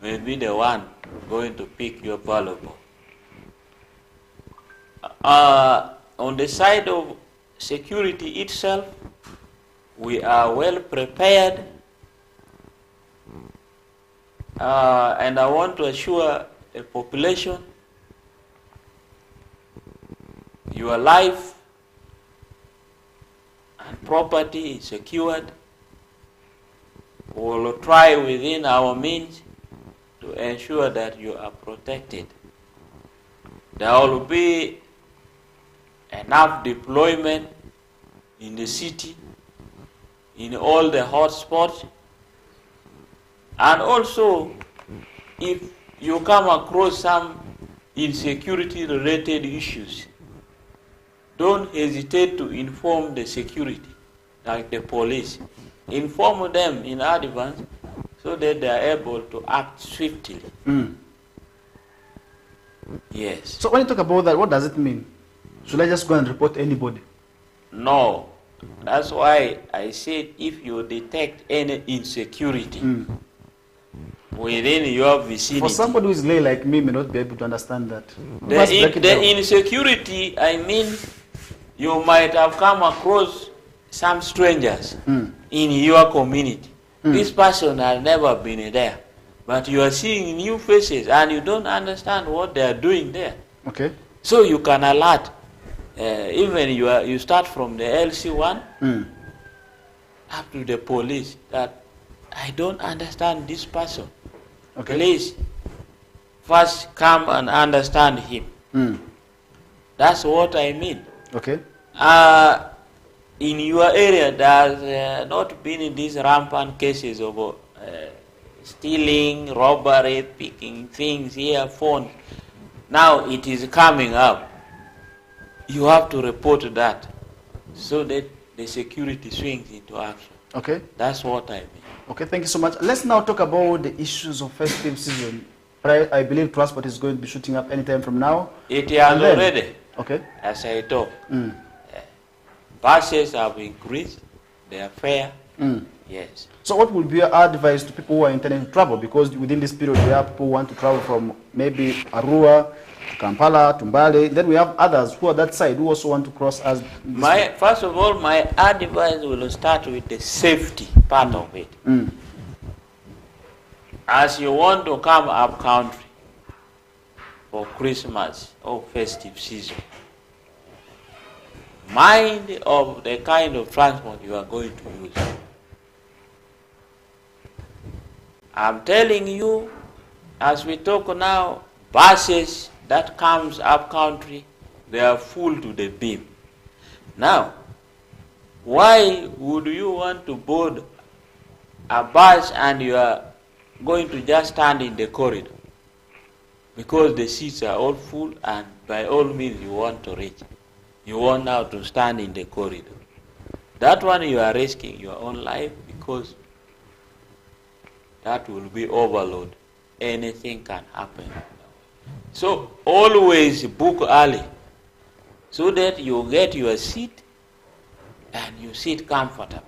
will be the one going to pick your valuable. On the side of security itself, we are well prepared, and I want to assure the population your life and property is secured. We will try within our means to ensure that you are protected. There will be enough deployment in the city, in all the hotspots, and also if you come across some insecurity-related issues, don't hesitate to inform the security, like the police. Inform them in advance so that they are able to act swiftly. Yes. So when you talk about that, what does it mean? Should I just go and report anybody? No. That's why I said if you detect any insecurity within your vicinity. For somebody who is lay like me, may not be able to understand that. The insecurity, I mean, you might have come across some strangers in your community. This person has never been there, but you are seeing new faces and you don't understand what they are doing there. Okay. So you can alert. Even you start from the LC1 up to the police that I don't understand this person. Okay. Please first come and understand him. That's what I mean. Okay. In your area, there's not been these rampant cases of stealing, robbery, picking things, earphones. Now it is coming up. You have to report that so that the security swings into action. Okay. That's what I mean. Okay, thank you so much. Let's now talk about the issues of festive season. I believe transport is going to be shooting up anytime from now. It has already. Okay. As I told. Buses have increased their fare. Yes. So what would be your advice to people who are intending to travel? Because within this period, we have people who want to travel from maybe Arua to Kampala, to Mbale. Then we have others who are that side who also want to cross us. First of all, my advice will start with the safety part of it. As you want to come up country for Christmas or festive season, mind of the kind of transport you are going to use. I'm telling you, as we talk now, buses that comes up country, they are full to the beam. Now, why would you want to board a bus and you are going to just stand in the corridor? Because the seats are all full and by all means you want to reach. You want now to stand in the corridor. That one you are risking your own life because that will be overload. Anything can happen. So always book early so that you get your seat and you sit comfortably.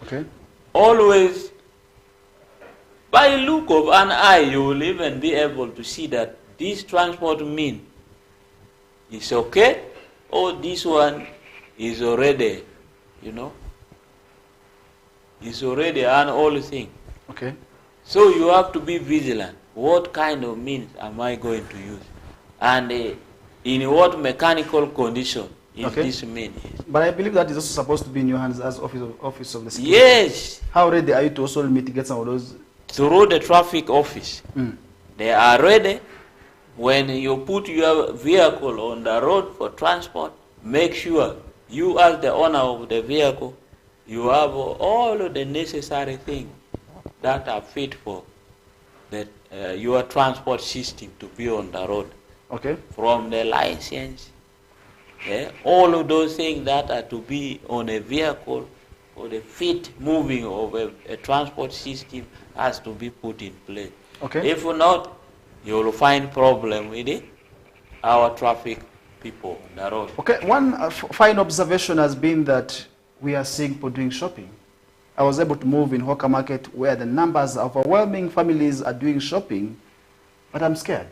Okay. Always, by look of an eye, you will even be able to see that this transport mean is okay, or this one is already, is already an old thing. Okay. So you have to be vigilant. What kind of means am I going to use? And in what mechanical condition is this mean? But I believe that is also supposed to be in your hands as office of the security. Yes. How ready are you to also mitigate some of those? Through the traffic office. They are ready. When you put your vehicle on the road for transport, make sure you as the owner of the vehicle, you have all of the necessary things that are fit for your transport system to be on the road. Okay. From the license, all of those things that are to be on a vehicle or the fit moving of a transport system has to be put in place. Okay. If not, you will find problem with our traffic people on the road. Okay, one fine observation has been that we are seeing people doing shopping. I was able to move in Hoka Market where the numbers of overwhelming families are doing shopping, but I'm scared.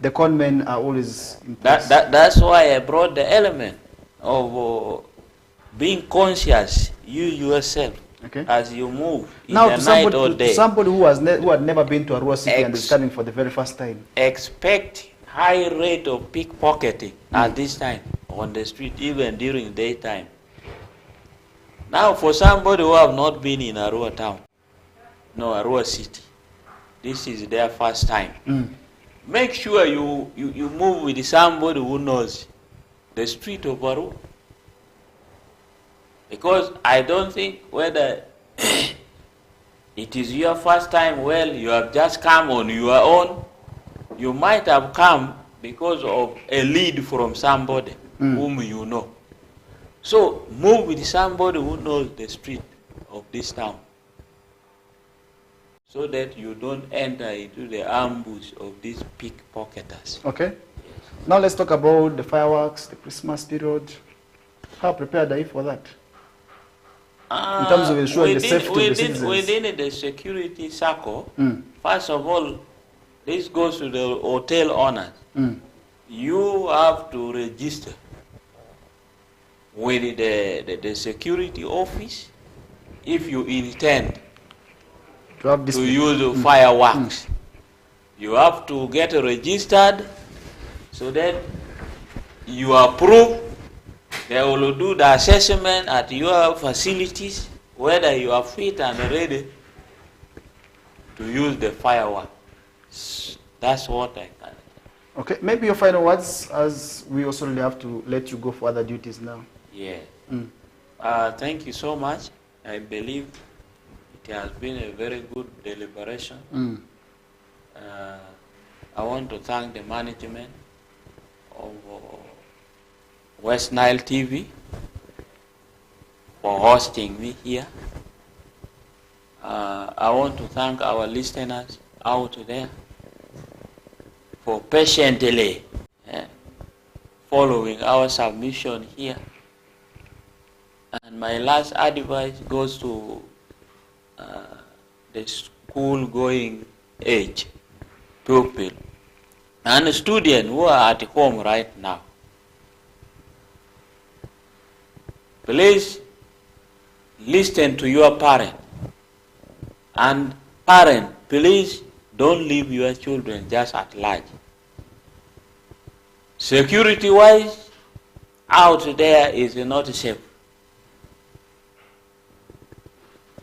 The conmen are always in place. That's why I brought the element of being conscious, you yourself, as you move in now, the night or day. To somebody who had never been to Arua City and is coming for the very first time. Expect high rate of pickpocketing at this time on the street, even during daytime. Now, for somebody who have not been in Arua town, Arua City, this is their first time. Make sure you move with somebody who knows the street of Arua. Because I don't think whether it is your first time, you have just come on your own. You might have come because of a lead from somebody whom you know. So move with somebody who knows the street of this town, so that you don't enter into the ambush of these pickpocketers. Okay. Now let's talk about the fireworks, the Christmas period. How prepared are you for that? In terms of ensuring the safety of the citizens. Within the security circle, first of all, this goes to the hotel owners. You have to register with the security office if you intend to use fireworks. You have to get registered so that you are approved. They will do the assessment at your facilities whether you are fit and ready to use the fireworks. That's what I can. Okay, maybe your final words, as we also really have to let you go for other duties now. Yeah. Thank you so much. I believe it has been a very good deliberation. I want to thank the management of West Nile TV for hosting me here. I want to thank our listeners out there for patiently following our submission here. And my last advice goes to the school-going age pupil and students who are at home right now. Please listen to your parent. And parent, please don't leave your children just at large. Security-wise, out there is not safe.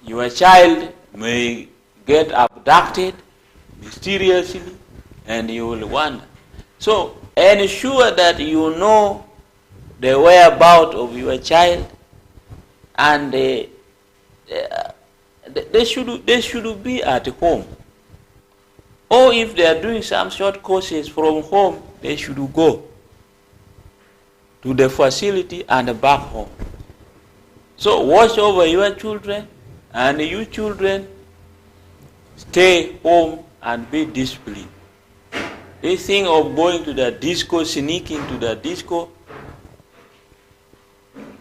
Your child may get abducted mysteriously and you will wonder. So ensure that you know the whereabouts of your child, and they should be at home. Or if they are doing some short courses from home, they should go to the facility and back home. So watch over your children, and you children stay home and be disciplined. This thing of going to the disco, sneaking to the disco,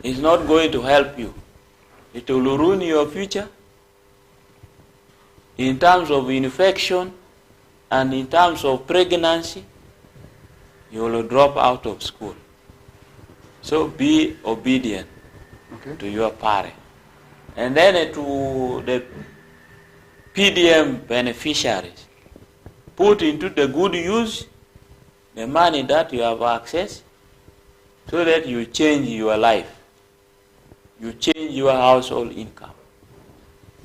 is not going to help you. It will ruin your future in terms of infection and in terms of pregnancy. You will drop out of school. So be obedient to your parent. And then to the PDM beneficiaries, put into the good use the money that you have access so that you change your life. You change your household income.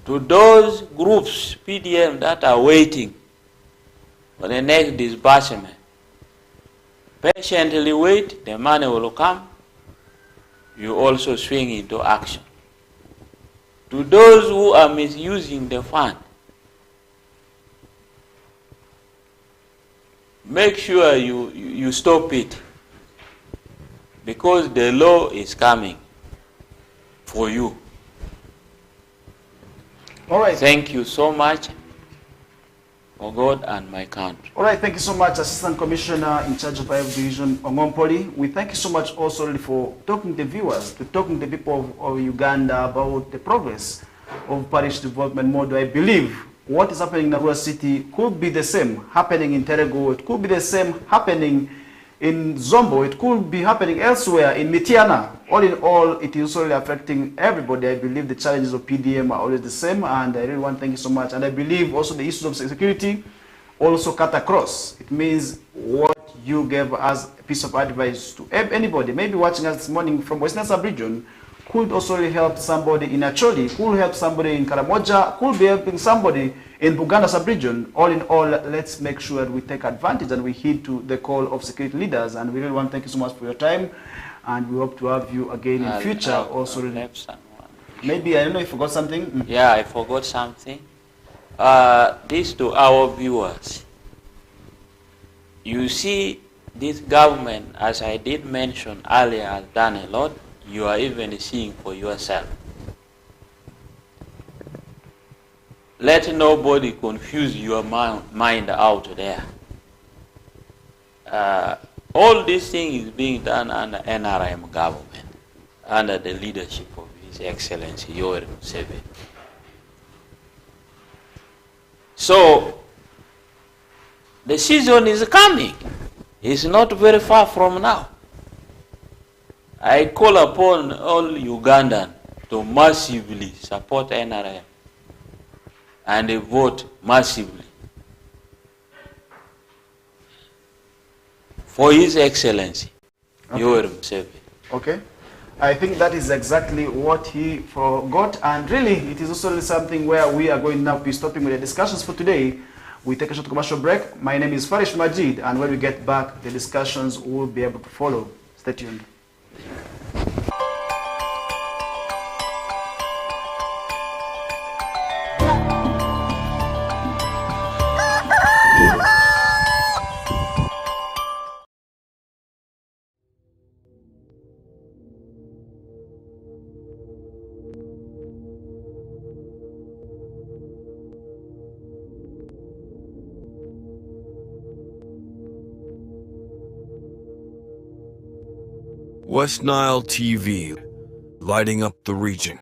To those groups, PDM, that are waiting for the next disbursement, patiently wait, the money will come, you also swing into action. To those who are misusing the fund, make sure you stop it, because the law is coming for you. All right. Thank you so much for God and my country. All right, thank you so much, Assistant Commissioner in charge of IF Division, Ongompoli. We thank you so much also for talking to the viewers, to talking to the people of Uganda about the progress of parish development model. I believe what is happening in Arua City could be the same happening in Terego. It could be the same happening in Zombo. It could be happening elsewhere in Mitiana. All in all, it is really affecting everybody. I believe the challenges of PDM are always the same, and I really want to thank you so much. And I believe also the issues of security also cut across. It means what you gave as a piece of advice to anybody, maybe watching us this morning from Western Sub-Region, could also really help somebody in Acholi, could help somebody in Karamoja, could be helping somebody in Buganda Sub-Region. All in all, let's make sure we take advantage and we heed to the call of security leaders. And we really want to thank you so much for your time, and we hope to have you again in future. Also, maybe, I don't know if you forgot something. Yeah, I forgot something. This to our viewers. You see, this government, as I did mention earlier, has done a lot. You are even seeing for yourself. Let nobody confuse your mind out there. All this thing is being done under NRM government, under the leadership of His Excellency Yoweri Museveni. So, the season is coming. It's not very far from now. I call upon all Ugandans to massively support NRM and vote massively for His Excellency Yoweri Museveni. Okay. I think that is exactly what he forgot, and really it is also something where we are going now to be stopping with the discussions for today. We take a short commercial break. My name is Farish Majid, and when we get back, the discussions will be able to follow. Stay tuned. West Nile TV. lighting up the region.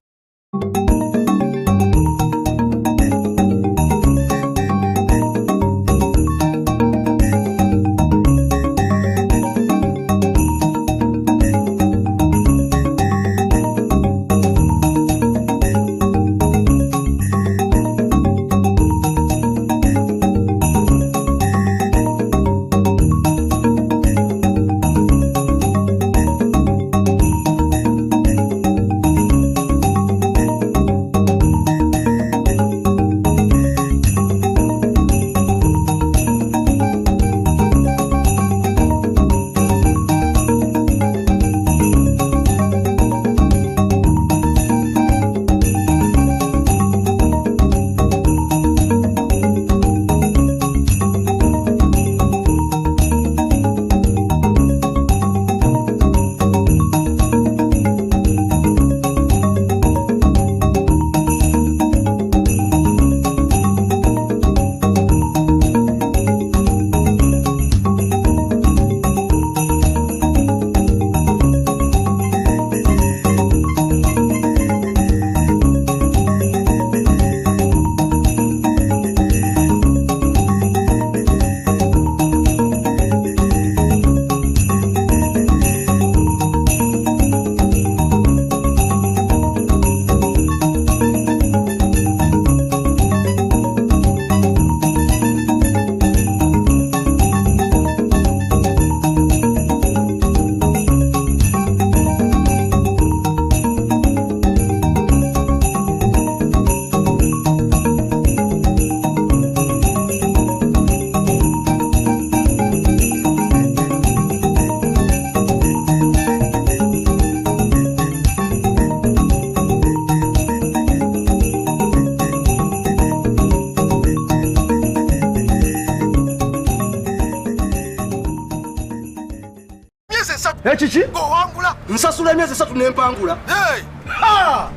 Chichi? Go wangula. Nsasula emyezi 3 nempangula. Hey! Ha!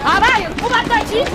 Abayo, ubatachi?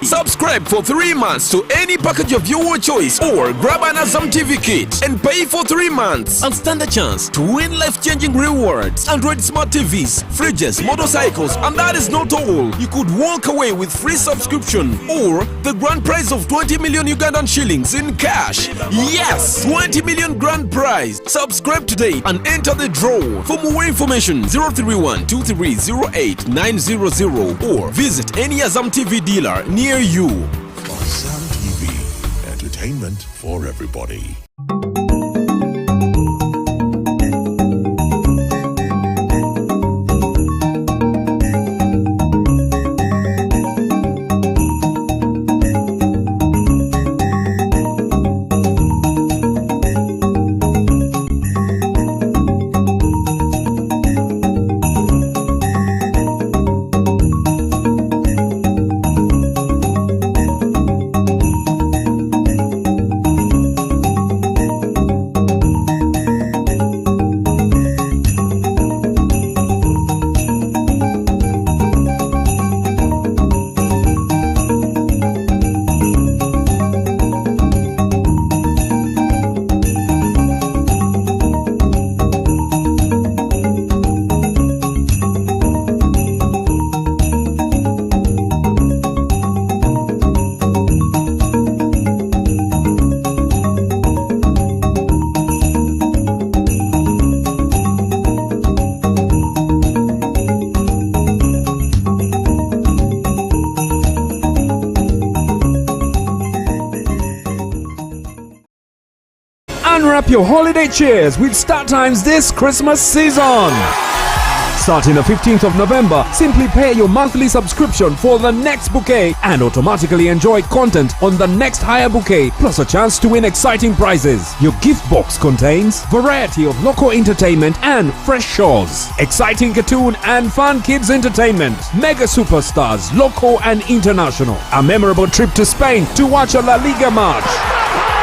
Subscribe for 3 months to any package of your choice or grab an Azam TV kit and pay for 3 months and stand a chance to win life-changing rewards, Android smart TVs, fridges, motorcycles, and that is not all. You could walk away with free subscription or the grand prize of 20 million Ugandan shillings in cash. Yes, 20 million grand prize. Subscribe today and enter the draw. For more information, 031-2308-900 or visit any Azam TV dealer near you. Azam TV, entertainment for everybody. Unwrap your holiday cheers with Start Times this Christmas season. Starting the 15th of November, simply pay your monthly subscription for the next bouquet and automatically enjoy content on the next higher bouquet, plus a chance to win exciting prizes. Your gift box contains variety of local entertainment and fresh shows, exciting cartoon and fun kids entertainment, mega superstars, local and international, a memorable trip to Spain to watch a La Liga match,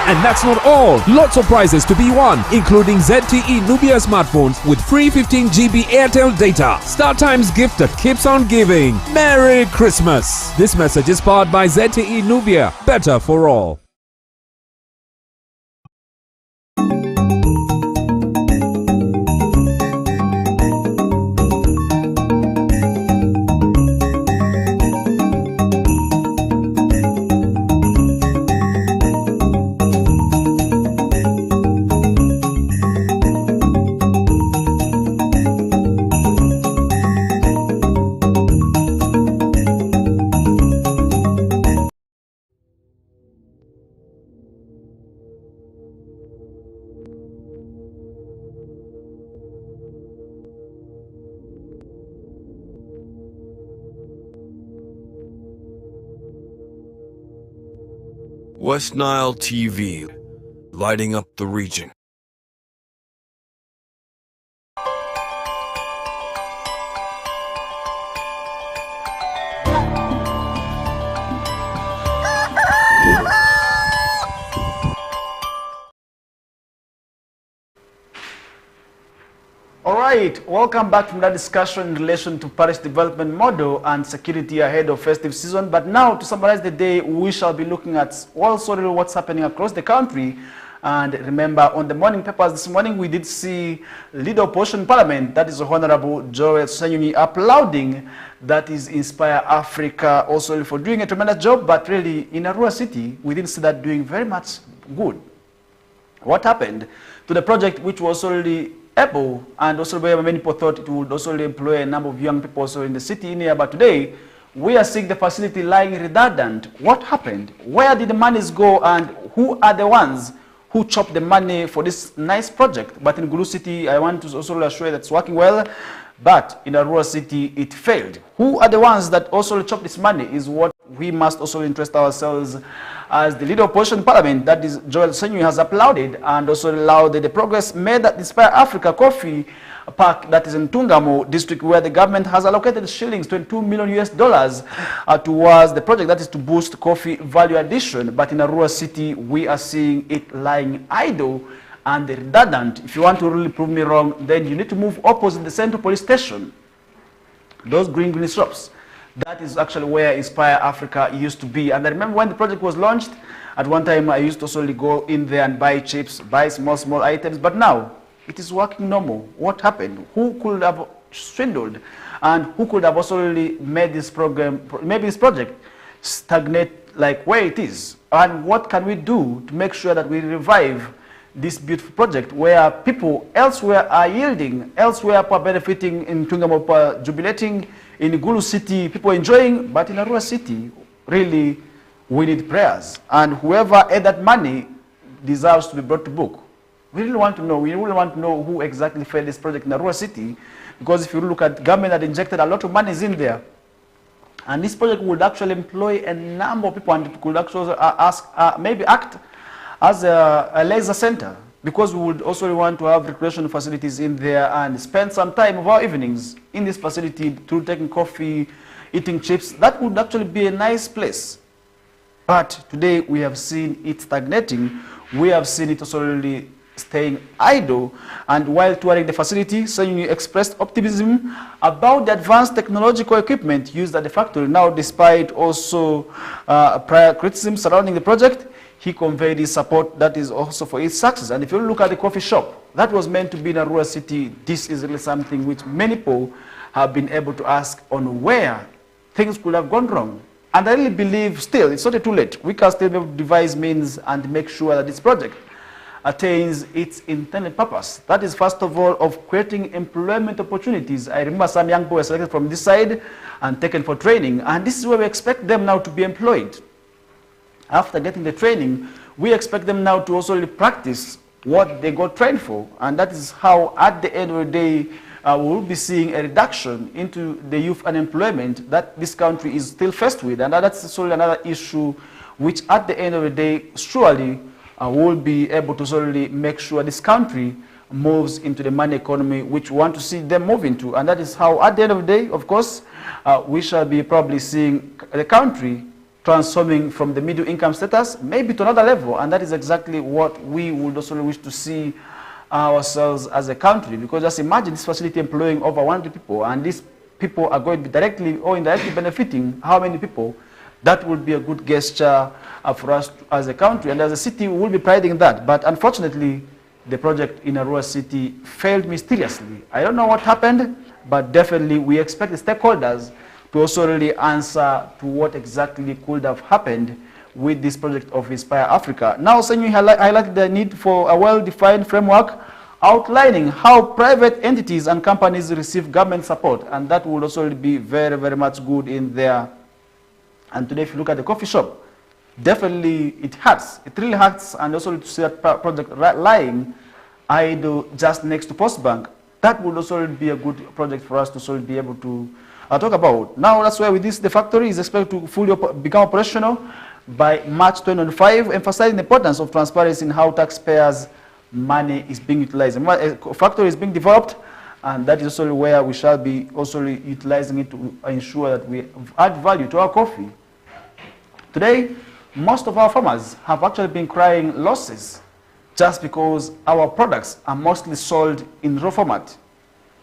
And that's not all. Lots of prizes to be won, including ZTE Nubia smartphones with free 15 GB Airtel data. StarTimes gift that keeps on giving. Merry Christmas. This message is powered by ZTE Nubia. Better for all. West Nile TV, lighting up the region. All right, welcome back from that discussion in relation to Parish Development Model and security ahead of festive season. But now, to summarize the day, we shall be looking at also what's happening across the country. And remember, on the morning papers this morning, we did see Leader Opposition Parliament, that is Honorable Joel Sanyunyi, applauding that is Inspire Africa also for doing a tremendous job. But really, in Arua City, we didn't see that doing very much good. What happened to the project, which was already able, and also where many people thought it would also employ a number of young people also in the city in here, but today we are seeing the facility lying redundant. What happened? Where did the monies go, and who are the ones who chopped the money for this nice project? But in Gulu City, I want to also assure you that it's working well, but in Arua City, it failed. Who are the ones that also chopped this money is what we must also interest ourselves as the Leader of Opposition Parliament, that is Joel Sanyunyi, has applauded and also allowed the progress made at Inspire Africa Coffee Park, that is in Tungamo district, where the government has allocated shillings, $22 million towards the project that is to boost coffee value addition. But in Arua City, we are seeing it lying idle and redundant. If you want to really prove me wrong, then you need to move opposite the Central Police Station. Those green shops. That is actually where Inspire Africa used to be. And I remember when the project was launched, at one time I used to solely go in there and buy chips, buy small items. But now, it is working normal. What happened? Who could have swindled? And who could have also really made this program, maybe this project, stagnate like where it is? And what can we do to make sure that we revive this beautiful project where people elsewhere are yielding, elsewhere are benefiting, in Tungamo jubilating, in Gulu City people enjoying, but in Arua City, really, we need prayers. And whoever had that money deserves to be brought to book. We really want to know who exactly failed this project in Arua City, because if you look at government that injected a lot of money in there, and this project would actually employ a number of people, and it could actually maybe act as a laser center, because we would also want to have recreation facilities in there and spend some time of our evenings in this facility through taking coffee, eating chips. That would actually be a nice place. But today we have seen it stagnating. We have seen it also really staying idle. And while touring the facility, Sanyunyi expressed optimism about the advanced technological equipment used at the factory. Now, despite also prior criticism surrounding the project, he conveyed his support that is also for its success. And if you look at the coffee shop, that was meant to be in a rural city. This is really something which many people have been able to ask on where things could have gone wrong. And I really believe still, it's not too late. We can still devise means and make sure that this project attains its intended purpose. That is, first of all, of creating employment opportunities. I remember some young people were selected from this side and taken for training. And this is where we expect them now to be employed. After getting the training, we expect them now to also practice what they got trained for. And that is how, at the end of the day, we will be seeing a reduction into the youth unemployment that this country is still faced with. And that's solely another issue which, at the end of the day, surely will be able to solely make sure this country moves into the money economy which we want to see them move into. And that is how, at the end of the day, of course, we shall be probably seeing the country transforming from the middle income status maybe to another level, and that is exactly what we would also wish to see ourselves as a country. Because just imagine this facility employing over 100 people, and these people are going to be directly or indirectly benefiting how many people? That would be a good gesture for us as a country, and as a city we will be priding that. But unfortunately, the project in Arua City failed mysteriously. I don't know what happened, but definitely we expect the stakeholders to also really answer to what exactly could have happened with this project of Inspire Africa. Now, Senyu highlighted the need for a well-defined framework outlining how private entities and companies receive government support, and that would also be very, very much good in there. And today, if you look at the coffee shop, definitely it hurts. It really hurts, and also to see that project lying idle just next to Postbank, that would also be a good project for us to sort of be able to talk about. Now, that's why with this, the factory is expected to fully become operational by March 2025, emphasizing the importance of transparency in how taxpayers' money is being utilized. A factory is being developed, and that is also where we shall be also utilizing it to ensure that we add value to our coffee. Today, most of our farmers have actually been crying losses just because our products are mostly sold in raw format.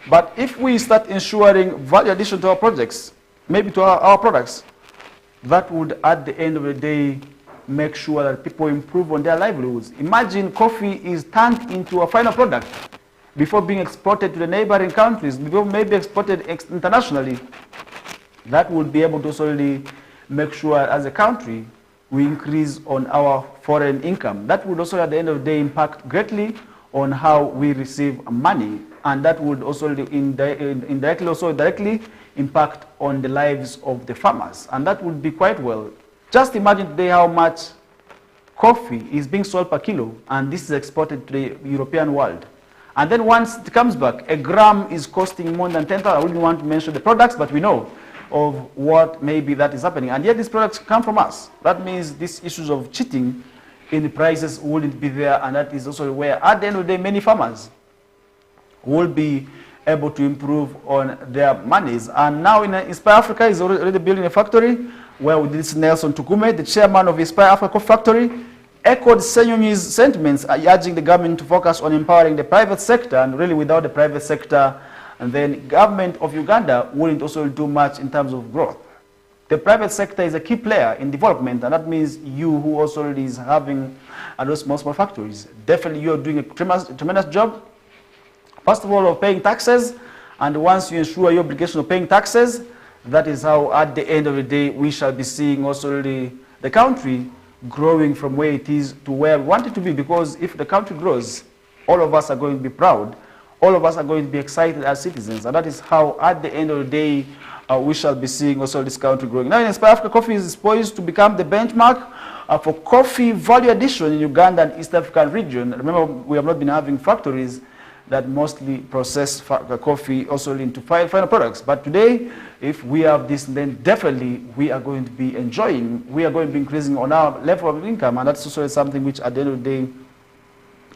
But if we start ensuring value addition to our projects, maybe to our products, that would at the end of the day make sure that people improve on their livelihoods. Imagine coffee is turned into a final product before being exported to the neighboring countries, before maybe exported internationally. That would be able to solely make sure as a country we increase on our foreign income. That would also at the end of the day impact greatly on how we receive money, and that would also indirectly also directly impact on the lives of the farmers, and that would be quite well. Just imagine today how much coffee is being sold per kilo, and this is exported to the European world. And then once it comes back, a gram is costing more than 10,000. I wouldn't want to mention the products, but we know of what maybe that is happening. And yet these products come from us. That means these issues of cheating in the prices wouldn't be there, and that is also where at the end of the day many farmers will be able to improve on their monies. And now in Inspire Africa is already building a factory where with this Nelson Tukume, the chairman of Inspire Africa Factory, echoed Senyonyi's sentiments, urging the government to focus on empowering the private sector, and really without the private sector, and then government of Uganda wouldn't also do much in terms of growth. The private sector is a key player in development, and that means you who also is having those small factories, definitely you are doing a tremendous job. First of all, of paying taxes, and once you ensure your obligation of paying taxes, that is how at the end of the day we shall be seeing also the country growing from where it is to where we want it to be. Because if the country grows, all of us are going to be proud, all of us are going to be excited as citizens, and that is how at the end of the day we shall be seeing also this country growing. Now in Inspire Africa, coffee is poised to become the benchmark for coffee value addition in Uganda and East African region. Remember, we have not been having factories that mostly process coffee also into final products. But today, if we have this, then definitely we are going to be enjoying, we are going to be increasing on our level of income, and that's also something which at the end of the day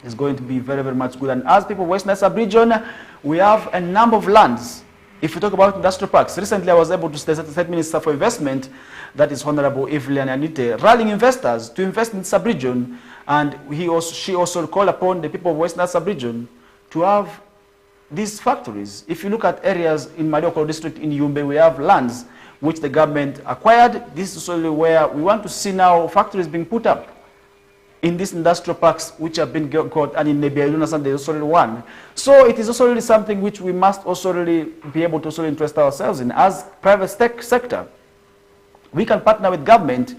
is going to be very, very much good. And as people of West Nile sub-region, we have a number of lands. If you talk about industrial parks, recently I was able to stay State Minister for Investment, that is Honorable Evelyn Anite, rallying investors to invest in the sub-region, and she also called upon the people of West Nile sub-region to have these factories. If you look at areas in Marioko district in Yumbe, we have lands which the government acquired. This is only where we want to see now factories being put up in these industrial parks which have been got, and in Nebialunasan there is also one. So it is also really something which we must also really be able to also interest ourselves in. As private sector, we can partner with government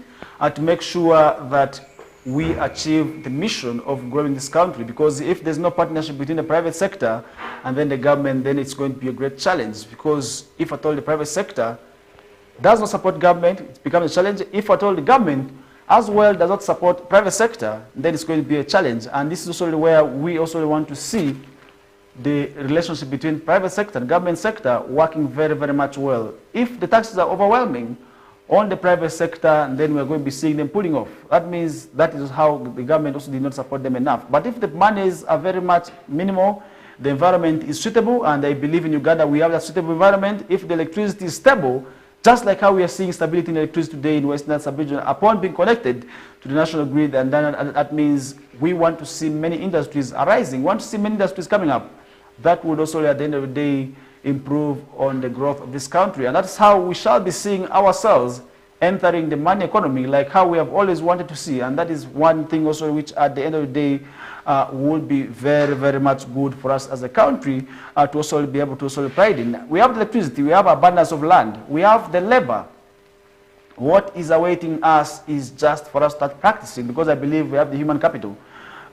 to make sure that we achieve the mission of growing this country, because if there's no partnership between the private sector and then the government, then it's going to be a great challenge. Because if at all the private sector does not support government, it becomes a challenge. If at all the government as well does not support private sector, then it's going to be a challenge. And this is also where we also want to see the relationship between private sector and government sector working very, very much well. If the taxes are overwhelming on the private sector, then we're going to be seeing them pulling off. That means that is how the government also did not support them enough. But if the monies are very much minimal, the environment is suitable, and I believe in Uganda we have that suitable environment. If the electricity is stable, Just like how we are seeing stability in electricity today in Western Sub-region, upon being connected to the national grid, and then that means we want to see many industries arising, want to see many industries coming up. That would also, at the end of the day, improve on the growth of this country. And that's how we shall be seeing ourselves entering the money economy, like how we have always wanted to see. And that is one thing also which, at the end of the day, would be very, very much good for us as a country to also be able to also pride in. We have the electricity, we have abundance of land, we have the labor. What is awaiting us is just for us to start practicing, because I believe we have the human capital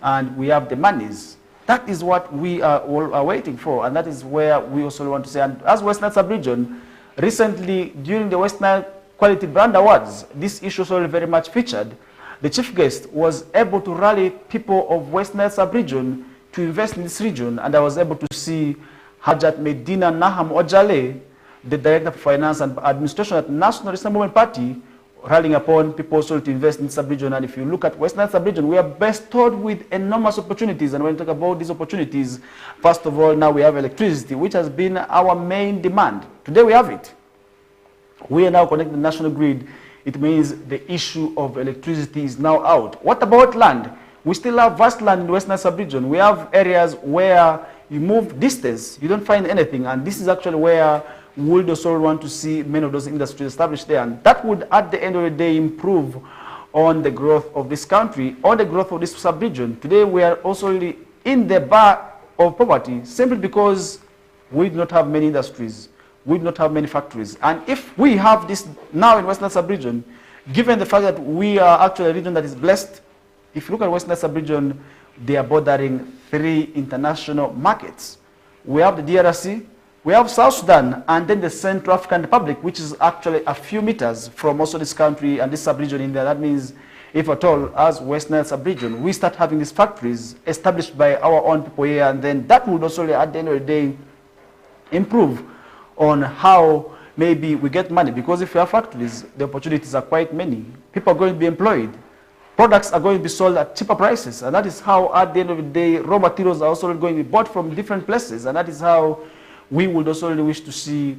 and we have the monies. That is what we are all waiting for, and that is where we also want to say. And as Western Sub-region, recently during the Western Quality Brand Awards, this issue also very much featured. The chief guest was able to rally people of Western Sub-region to invest in this region, and I was able to see Hajat Medina Naham Ojale, the Director of Finance and Administration at National Islam Movement Party, rallying upon people also to invest in sub-region. And if you look at Western Sub-region, we are bestowed with enormous opportunities. And when we talk about these opportunities, first of all, now we have electricity, which has been our main demand. Today we have it. We are now connected to the national grid. It means the issue of electricity is now out. What about land? We still have vast land in the Western Sub-region. We have areas where you move distance, you don't find anything. And this is actually where we would also want to see many of those industries established there. And that would, at the end of the day, improve on the growth of this country, on the growth of this sub-region. Today, we are also in the bar of poverty simply because we do not have many industries. We do not have many factories. And if we have this now in Western Sub-region, given the fact that we are actually a region that is blessed, if you look at Western Sub-region, they are bordering 3 international markets. We have the DRC, we have South Sudan, and then the Central African Republic, which is actually a few meters from also this country and this sub-region in there. That means, if at all, as Western Sub-region, we start having these factories established by our own people here, and then that would also, at the end of the day, improve on how maybe we get money. Because if you have factories, the opportunities are quite many. People are going to be employed. Products are going to be sold at cheaper prices. And that is how, at the end of the day, raw materials are also going to be bought from different places. And that is how we would also really wish to see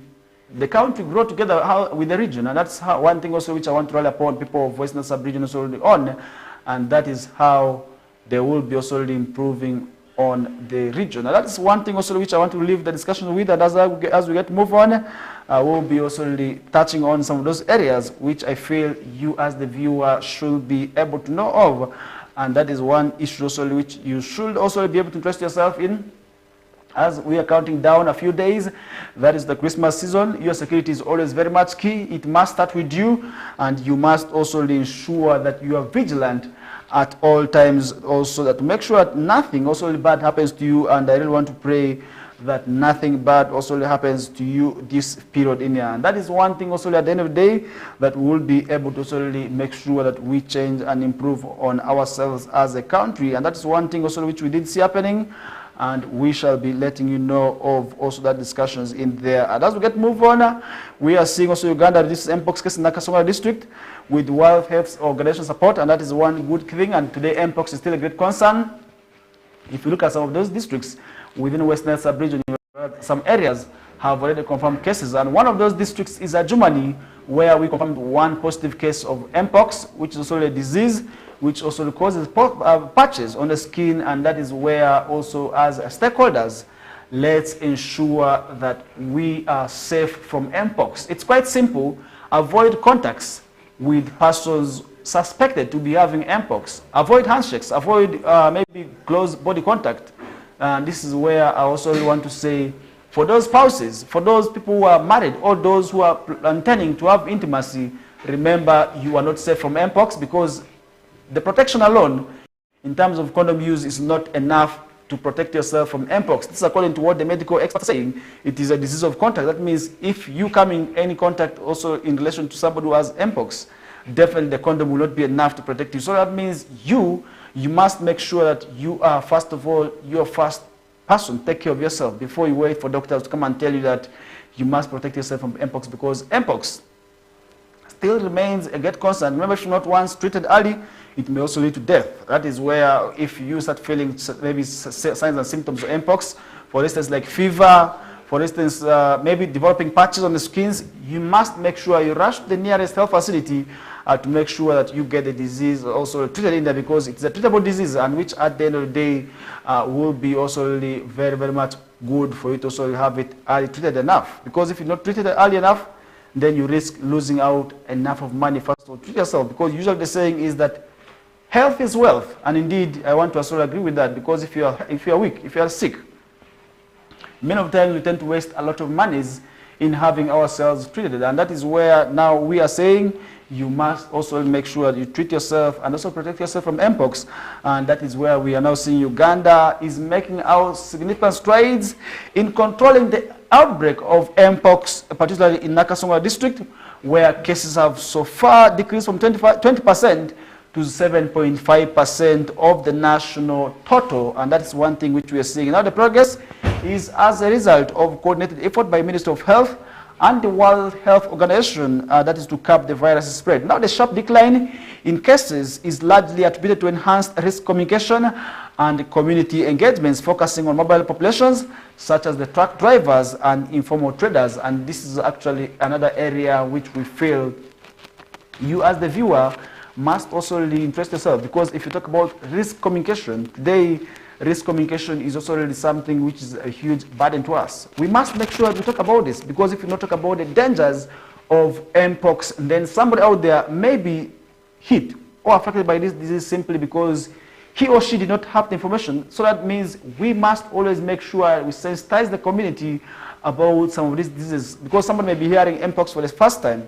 the country grow together with the region. And that's how, one thing also which I want to rally upon people of Western Sub-region also on. And that is how they will be also really improving on the region. And that is one thing also which I want to leave the discussion with. And as we get to move on, I will be also really touching on some of those areas which I feel you as the viewer should be able to know of. And that is one issue also which you should also be able to interest yourself in. As we are counting down a few days, that is the Christmas season. Your security is always very much key. It must start with you, and you must also ensure that you are vigilant at all times, also that to make sure that nothing also bad happens to you. And I really want to pray that nothing bad also happens to you this period in here. And that is one thing also at the end of the day that we will be able to also really make sure that we change and improve on ourselves as a country. And that is one thing also which we did see happening. And we shall be letting you know of also that discussions in there. And as we get move on, we are seeing also Uganda, this Mpox case in Nakasonga district with World Health Organization support, and that is one good thing. And today Mpox is still a great concern. If you look at some of those districts within Western Sub-region, some areas have already confirmed cases. And one of those districts is Adjumani, where we confirmed one positive case of Mpox, which is also a disease which also causes patches on the skin. And that is where also as stakeholders, let's ensure that we are safe from Mpox. It's quite simple. Avoid contacts with persons suspected to be having Mpox. Avoid handshakes. Avoid maybe close body contact. And this is where I also want to say, for those spouses, for those people who are married, or those who are intending to have intimacy, remember you are not safe from Mpox, because the protection alone in terms of condom use is not enough to protect yourself from Mpox. This is according to what the medical experts are saying. It is a disease of contact. That means if you come in any contact also in relation to somebody who has Mpox, definitely the condom will not be enough to protect you. So that means you must make sure that you are, first of all, your first person. Take care of yourself before you wait for doctors to come and tell you that you must protect yourself from Mpox, because Mpox still remains a great concern. Remember, if not once treated early, it may also lead to death. That is where if you start feeling maybe signs and symptoms of Mpox, for instance, like fever, For instance, maybe developing patches on the skins, you must make sure you rush to the nearest health facility to make sure that you get the disease also treated in there, because it's a treatable disease, and which at the end of the day will be also really very, very much good for you to also have it early treated enough. Because if you're not treated early enough, then you risk losing out enough of money first to treat yourself. Because usually the saying is that health is wealth, and indeed I want to also agree with that, because if you are weak, if you are sick, many of the times we tend to waste a lot of monies in having ourselves treated, and that is where now we are saying you must also make sure that you treat yourself and also protect yourself from Mpox, and that is where we are now seeing Uganda is making out significant strides in controlling the outbreak of Mpox, particularly in Nakasonga district, where cases have so far decreased from 20% to 7.5% of the national total, and that is one thing which we are seeing. Now the progress is as a result of coordinated effort by Ministry of Health and the World Health Organization, that is to curb the virus spread. Now the sharp decline in cases is largely attributed to enhanced risk communication and community engagements focusing on mobile populations such as the truck drivers and informal traders, and this is actually another area which we feel you as the viewer must also really interest yourself, because if you talk about risk communication, today risk communication is also really something which is a huge burden to us. We must make sure we talk about this, because if you not talk about the dangers of Mpox, then somebody out there may be hit or affected by this disease simply because he or she did not have the information. So that means we must always make sure we sensitize the community about some of these diseases, because somebody may be hearing Mpox for the first time.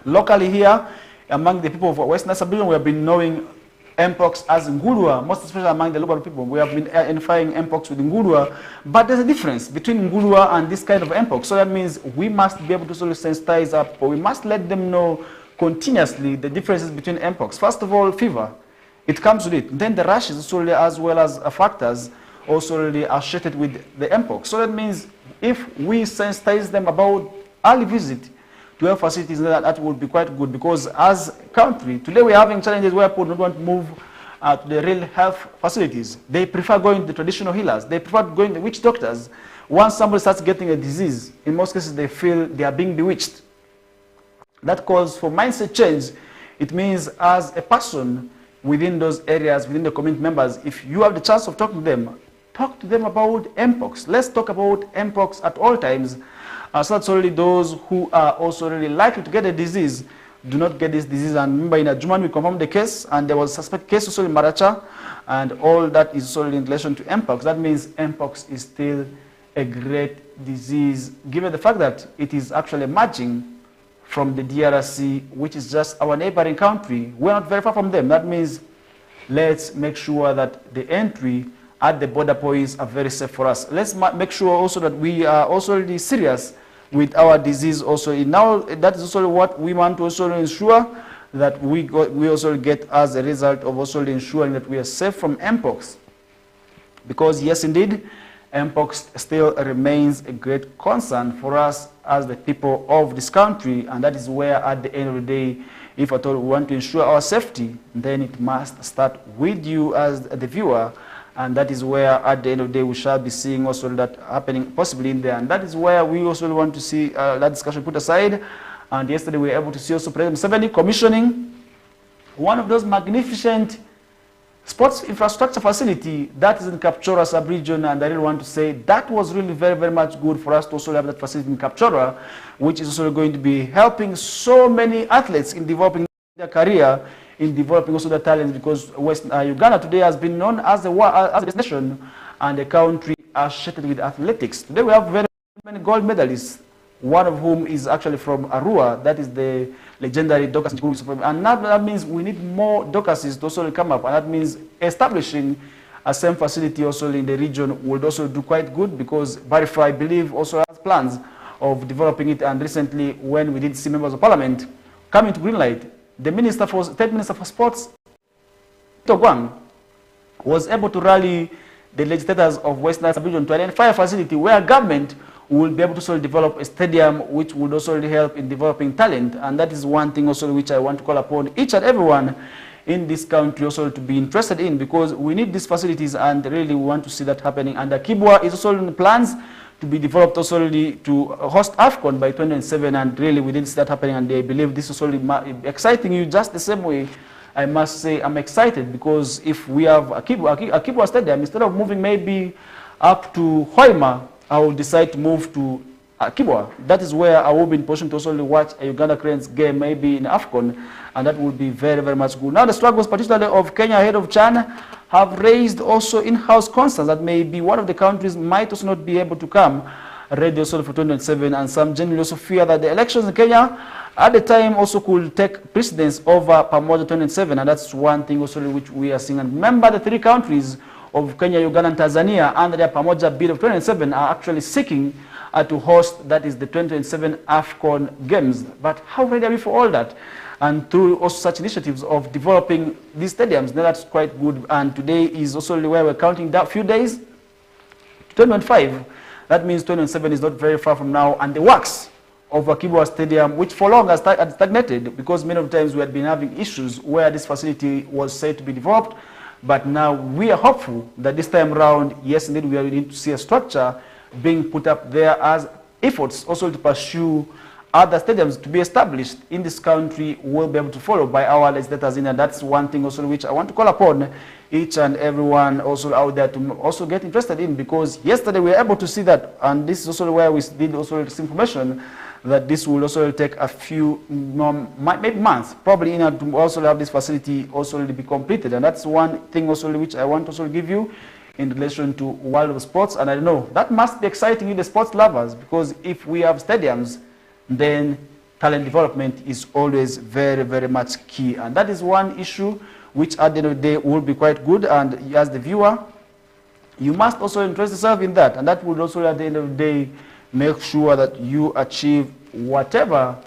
Locally here, among the people of Western Sub-region, we have been knowing Mpox as Ngulua, most especially among the local people. We have been identifying Mpox with Ngulua, but there's a difference between Ngulua and this kind of Mpox. So that means we must be able to sort of sensitize up, or we must let them know continuously the differences between Mpox. First of all, fever, it comes with it. Then the rashes also really, as well as factors also really associated with the Mpox. So that means if we sensitize them about early visit to health facilities, that would be quite good, because as a country, today we are having challenges where people don't want to move to the real health facilities. They prefer going to the traditional healers. They prefer going to the witch doctors. Once somebody starts getting a disease, in most cases they feel they are being bewitched. That calls for mindset change. It means as a person within those areas, within the community members, if you have the chance of talking to them, talk to them about Mpox. Let's talk about Mpox at all times. So that's only those who are also really likely to get a disease do not get this disease. And remember, in Ajuman we confirmed the case, and there was a suspect case also in Maracha, and all that is solely in relation to Mpox. That means Mpox is still a great disease, given the fact that it is actually emerging from the DRC, which is just our neighboring country. We're not very far from them. That means let's make sure that the entry at the border points are very safe for us. Let's make sure also that we are also really serious with our disease also. Now that is also what we want to also ensure that we also get as a result of also ensuring that we are safe from Mpox. Because yes, indeed, Mpox still remains a great concern for us as the people of this country, and that is where at the end of the day, if at all we want to ensure our safety, then it must start with you as the viewer. And that is where at the end of the day we shall be seeing also that happening possibly in there. And that is where we also want to see that discussion put aside. And yesterday we were able to see also President Museveni commissioning one of those magnificent sports infrastructure facility that is in Kapchora sub-region. And I really want to say that was really very, very much good for us to also have that facility in Kapchora, which is also going to be helping so many athletes in developing their career, in developing also the talents, because Uganda today has been known as a nation and a country associated with athletics. Today we have very many gold medalists, one of whom is actually from Arua, that is the legendary Dorcas. And that means we need more Dorcases to also come up, and that means establishing a same facility also in the region would also do quite good, because Barify, I believe, also has plans of developing it. And recently when we did see members of parliament coming to Greenlight, the State Minister for Sports, Togwang, was able to rally the legislators of Western Sub-region to identify a facility where government will be able to sort of develop a stadium which would also really help in developing talent. And that is one thing also which I want to call upon each and everyone in this country also to be interested in, because we need these facilities and really we want to see that happening. And the Kibwa is also in the plans to be developed also really to host AFCON by 2007, and really we didn't see that happening, and I believe this is really exciting you just the same way. I must say I'm excited because if we have a Kibwa Stadium, instead of moving maybe up to Hoima, I will decide to move to Kibwa. That is where I will be in position to also watch a Uganda Cranes game maybe in AFCON, and that would be very, very much good. Now the struggles particularly of Kenya ahead of Chan have raised also in-house concerns that maybe one of the countries might also not be able to come ready also for 2007, and some generally also fear that the elections in Kenya at the time also could take precedence over Pamoja 2007, and that's one thing also which we are seeing. And remember, the three countries of Kenya, Uganda, and Tanzania under their Pamoja bid of 2007 are actually seeking to host, that is the 2007 AFCON games. But how ready are we for all that? And through also such initiatives of developing these stadiums, now that's quite good. And today is also where we're counting that few days to 2015. That means 2007 is not very far from now, and the works of Kibwa Stadium, which for long has stagnated because many of the times we had been having issues where this facility was said to be developed. But now we are hopeful that this time around, yes, indeed, we need to see a structure being put up there as efforts also to pursue other stadiums to be established in this country will be able to follow by our legislators in, and that's one thing also which I want to call upon each and everyone also out there to also get interested in, because yesterday we were able to see that, and this is also where we did also this information that this will also take a few maybe months probably in order to also have this facility also be completed, and that's one thing also which I want to also give you in relation to world of sports. And I know that must be exciting to the sports lovers, because if we have stadiums, then talent development is always very, very much key. And that is one issue which at the end of the day will be quite good. And as the viewer, you must also interest yourself in that. And that would also at the end of the day make sure that you achieve whatever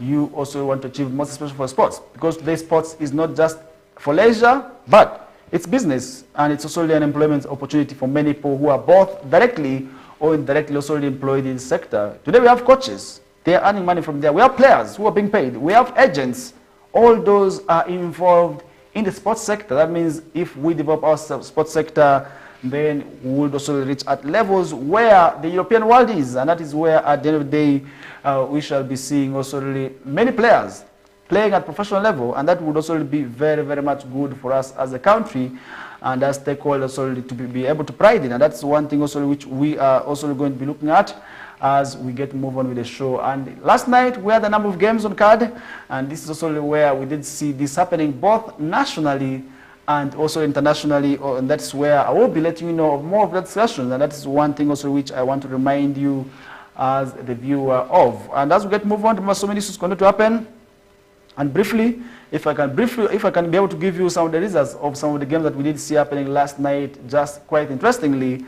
you also want to achieve, most especially for sports. Because today's sports is not just for leisure, but it's business. And it's also an employment opportunity for many people who are both directly or indirectly also employed in the sector. Today we have coaches. They are earning money from there. We have players who are being paid. We have agents. All those are involved in the sports sector. That means if we develop our sports sector, then we will also reach at levels where the European world is. And that is where at the end of the day, we shall be seeing also really many players playing at professional level. And that would also be very, very much good for us as a country and as stakeholders also to be able to pride in. And that's one thing also which we are also going to be looking at as we get to move on with the show. And last night we had a number of games on card, and this is also where we did see this happening both nationally and also internationally, and that's where I will be letting you know of more of that discussion. And that's one thing also which I want to remind you as the viewer of. And as we get to move on, so many issues going to happen. And briefly, if I can be able to give you some of the results of some of the games that we did see happening last night, just quite interestingly,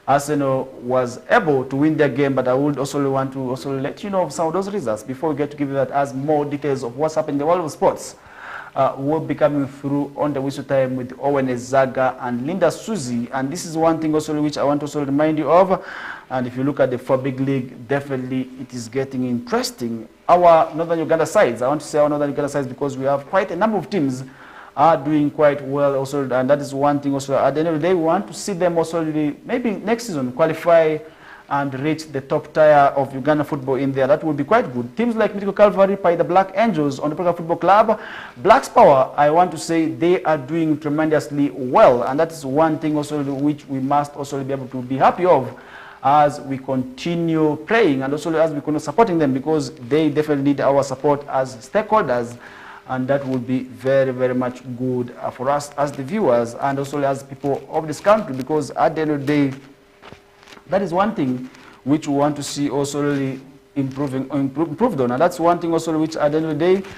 Arsenal was able to win their game, but I would also want to also let you know of some of those results before we get to give you that as more details of what's happening in the world of sports. Will be coming through on the whistle time with Owen Zaga and Linda Suzy, and this is one thing also which I want to also remind you of. And if you look at the 4 big league, definitely it is getting interesting. Our Northern Uganda sides, I want to say our Northern Uganda sides because we have quite a number of teams are doing quite well also, and that is one thing also. At the end of the day, we want to see them also maybe next season qualify and reach the top tier of Uganda football in there. That would be quite good. Teams like Mythical Calvary by the Black Angels on the Program Football Club, Blacks Power, I want to say they are doing tremendously well, and that is one thing also which we must also be able to be happy of as we continue playing and also as we continue supporting them, because they definitely need our support as stakeholders. And that would be very, very much good for us as the viewers and also as people of this country, because at the end of the day, that is one thing which we want to see also really improved on. And that's one thing also which at the end of the day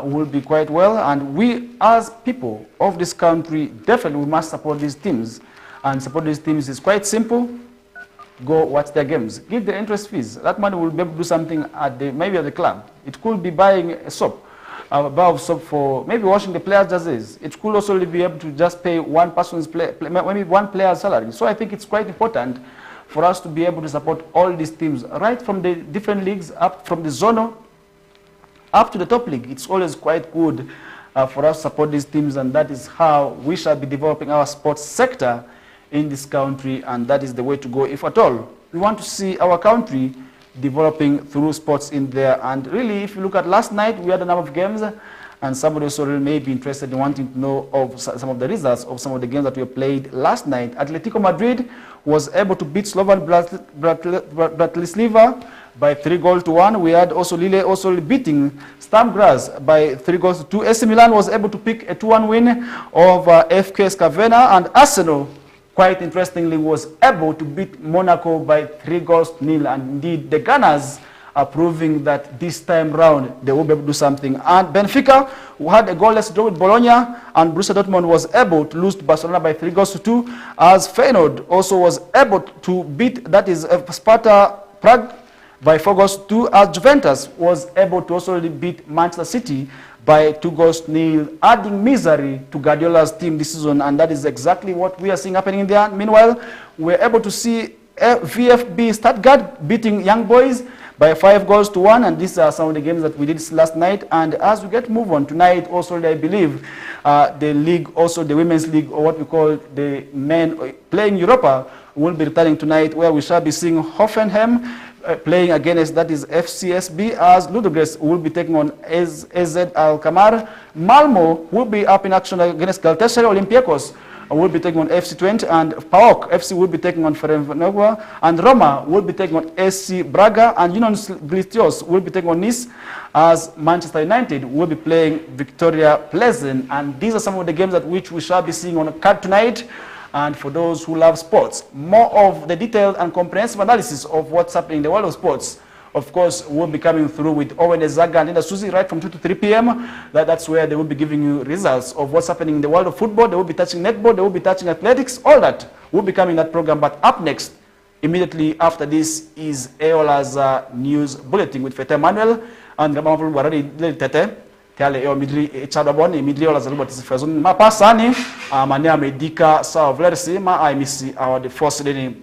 will be quite well. And we as people of this country, definitely we must support these teams. And support these teams is quite simple. Go watch their games. Give the interest fees. That money will be able to do something at maybe at the club. It could be buying a soap. A bar of soap for maybe washing the players' jerseys. It could also be able to just pay one person's maybe one player's salary. So I think it's quite important for us to be able to support all these teams, right from the different leagues, up from the zonal, up to the top league. It's always quite good for us to support these teams, and that is how we shall be developing our sports sector in this country, and that is the way to go if at all we want to see our country developing through sports in there. And really, if you look at last night, we had a number of games, and somebody also really may be interested in wanting to know of some of the results of some of the games that we played last night. Atletico Madrid was able to beat Slovan Bratislava by 3-1. We had also Lille also beating Sturm Graz by 3-2. AC Milan was able to pick a 2-1 win over FK Skavena, and Arsenal, quite interestingly, was able to beat Monaco by 3-0. And indeed, the Gunners are proving that this time round they will be able to do something. And Benfica, who had a goalless draw with Bologna, and Borussia Dortmund was able to lose to Barcelona by 3-2, as Feyenoord also was able to beat, that is Sparta Prague, by 4-2, as Juventus was able to also beat Manchester City by 2-0, adding misery to Guardiola's team this season, and that is exactly what we are seeing happening in there. Meanwhile, we're able to see VfB Stuttgart beating Young Boys by 5-1, and these are some of the games that we did last night. And as we get move on tonight, also I believe the league, also the women's league, or what we call the men playing Europa, will be returning tonight, where we shall be seeing Hoffenheim playing against, that is FCSB, as Ludogorets will be taking on AZ Alkmaar. Malmo will be up in action against Galatasaray. Olympiacos will be taking on FC Twente, and PAOK FC will be taking on Ferencvaros, and Roma will be taking on SC Braga, and Union Glitios will be taking on Nice, as Manchester United will be playing Victoria Pleasant. And these are some of the games that which we shall be seeing on a card tonight. And for those who love sports, more of the detailed and comprehensive analysis of what's happening in the world of sports, of course, will be coming through with Owen Ezaga and Linda Susie right from 2 to 3 p.m. That's where they will be giving you results of what's happening in the world of football. They will be touching netball, they will be touching athletics, all that will be coming in that program. But up next, immediately after this, is Eola's news bulletin with Fete Manuel and Ramapul Waradi Tete. Tiale eo midri chadabon midri ola zaluba tisifazun mapasani mania medika sa vlersi ma I miss our the first lady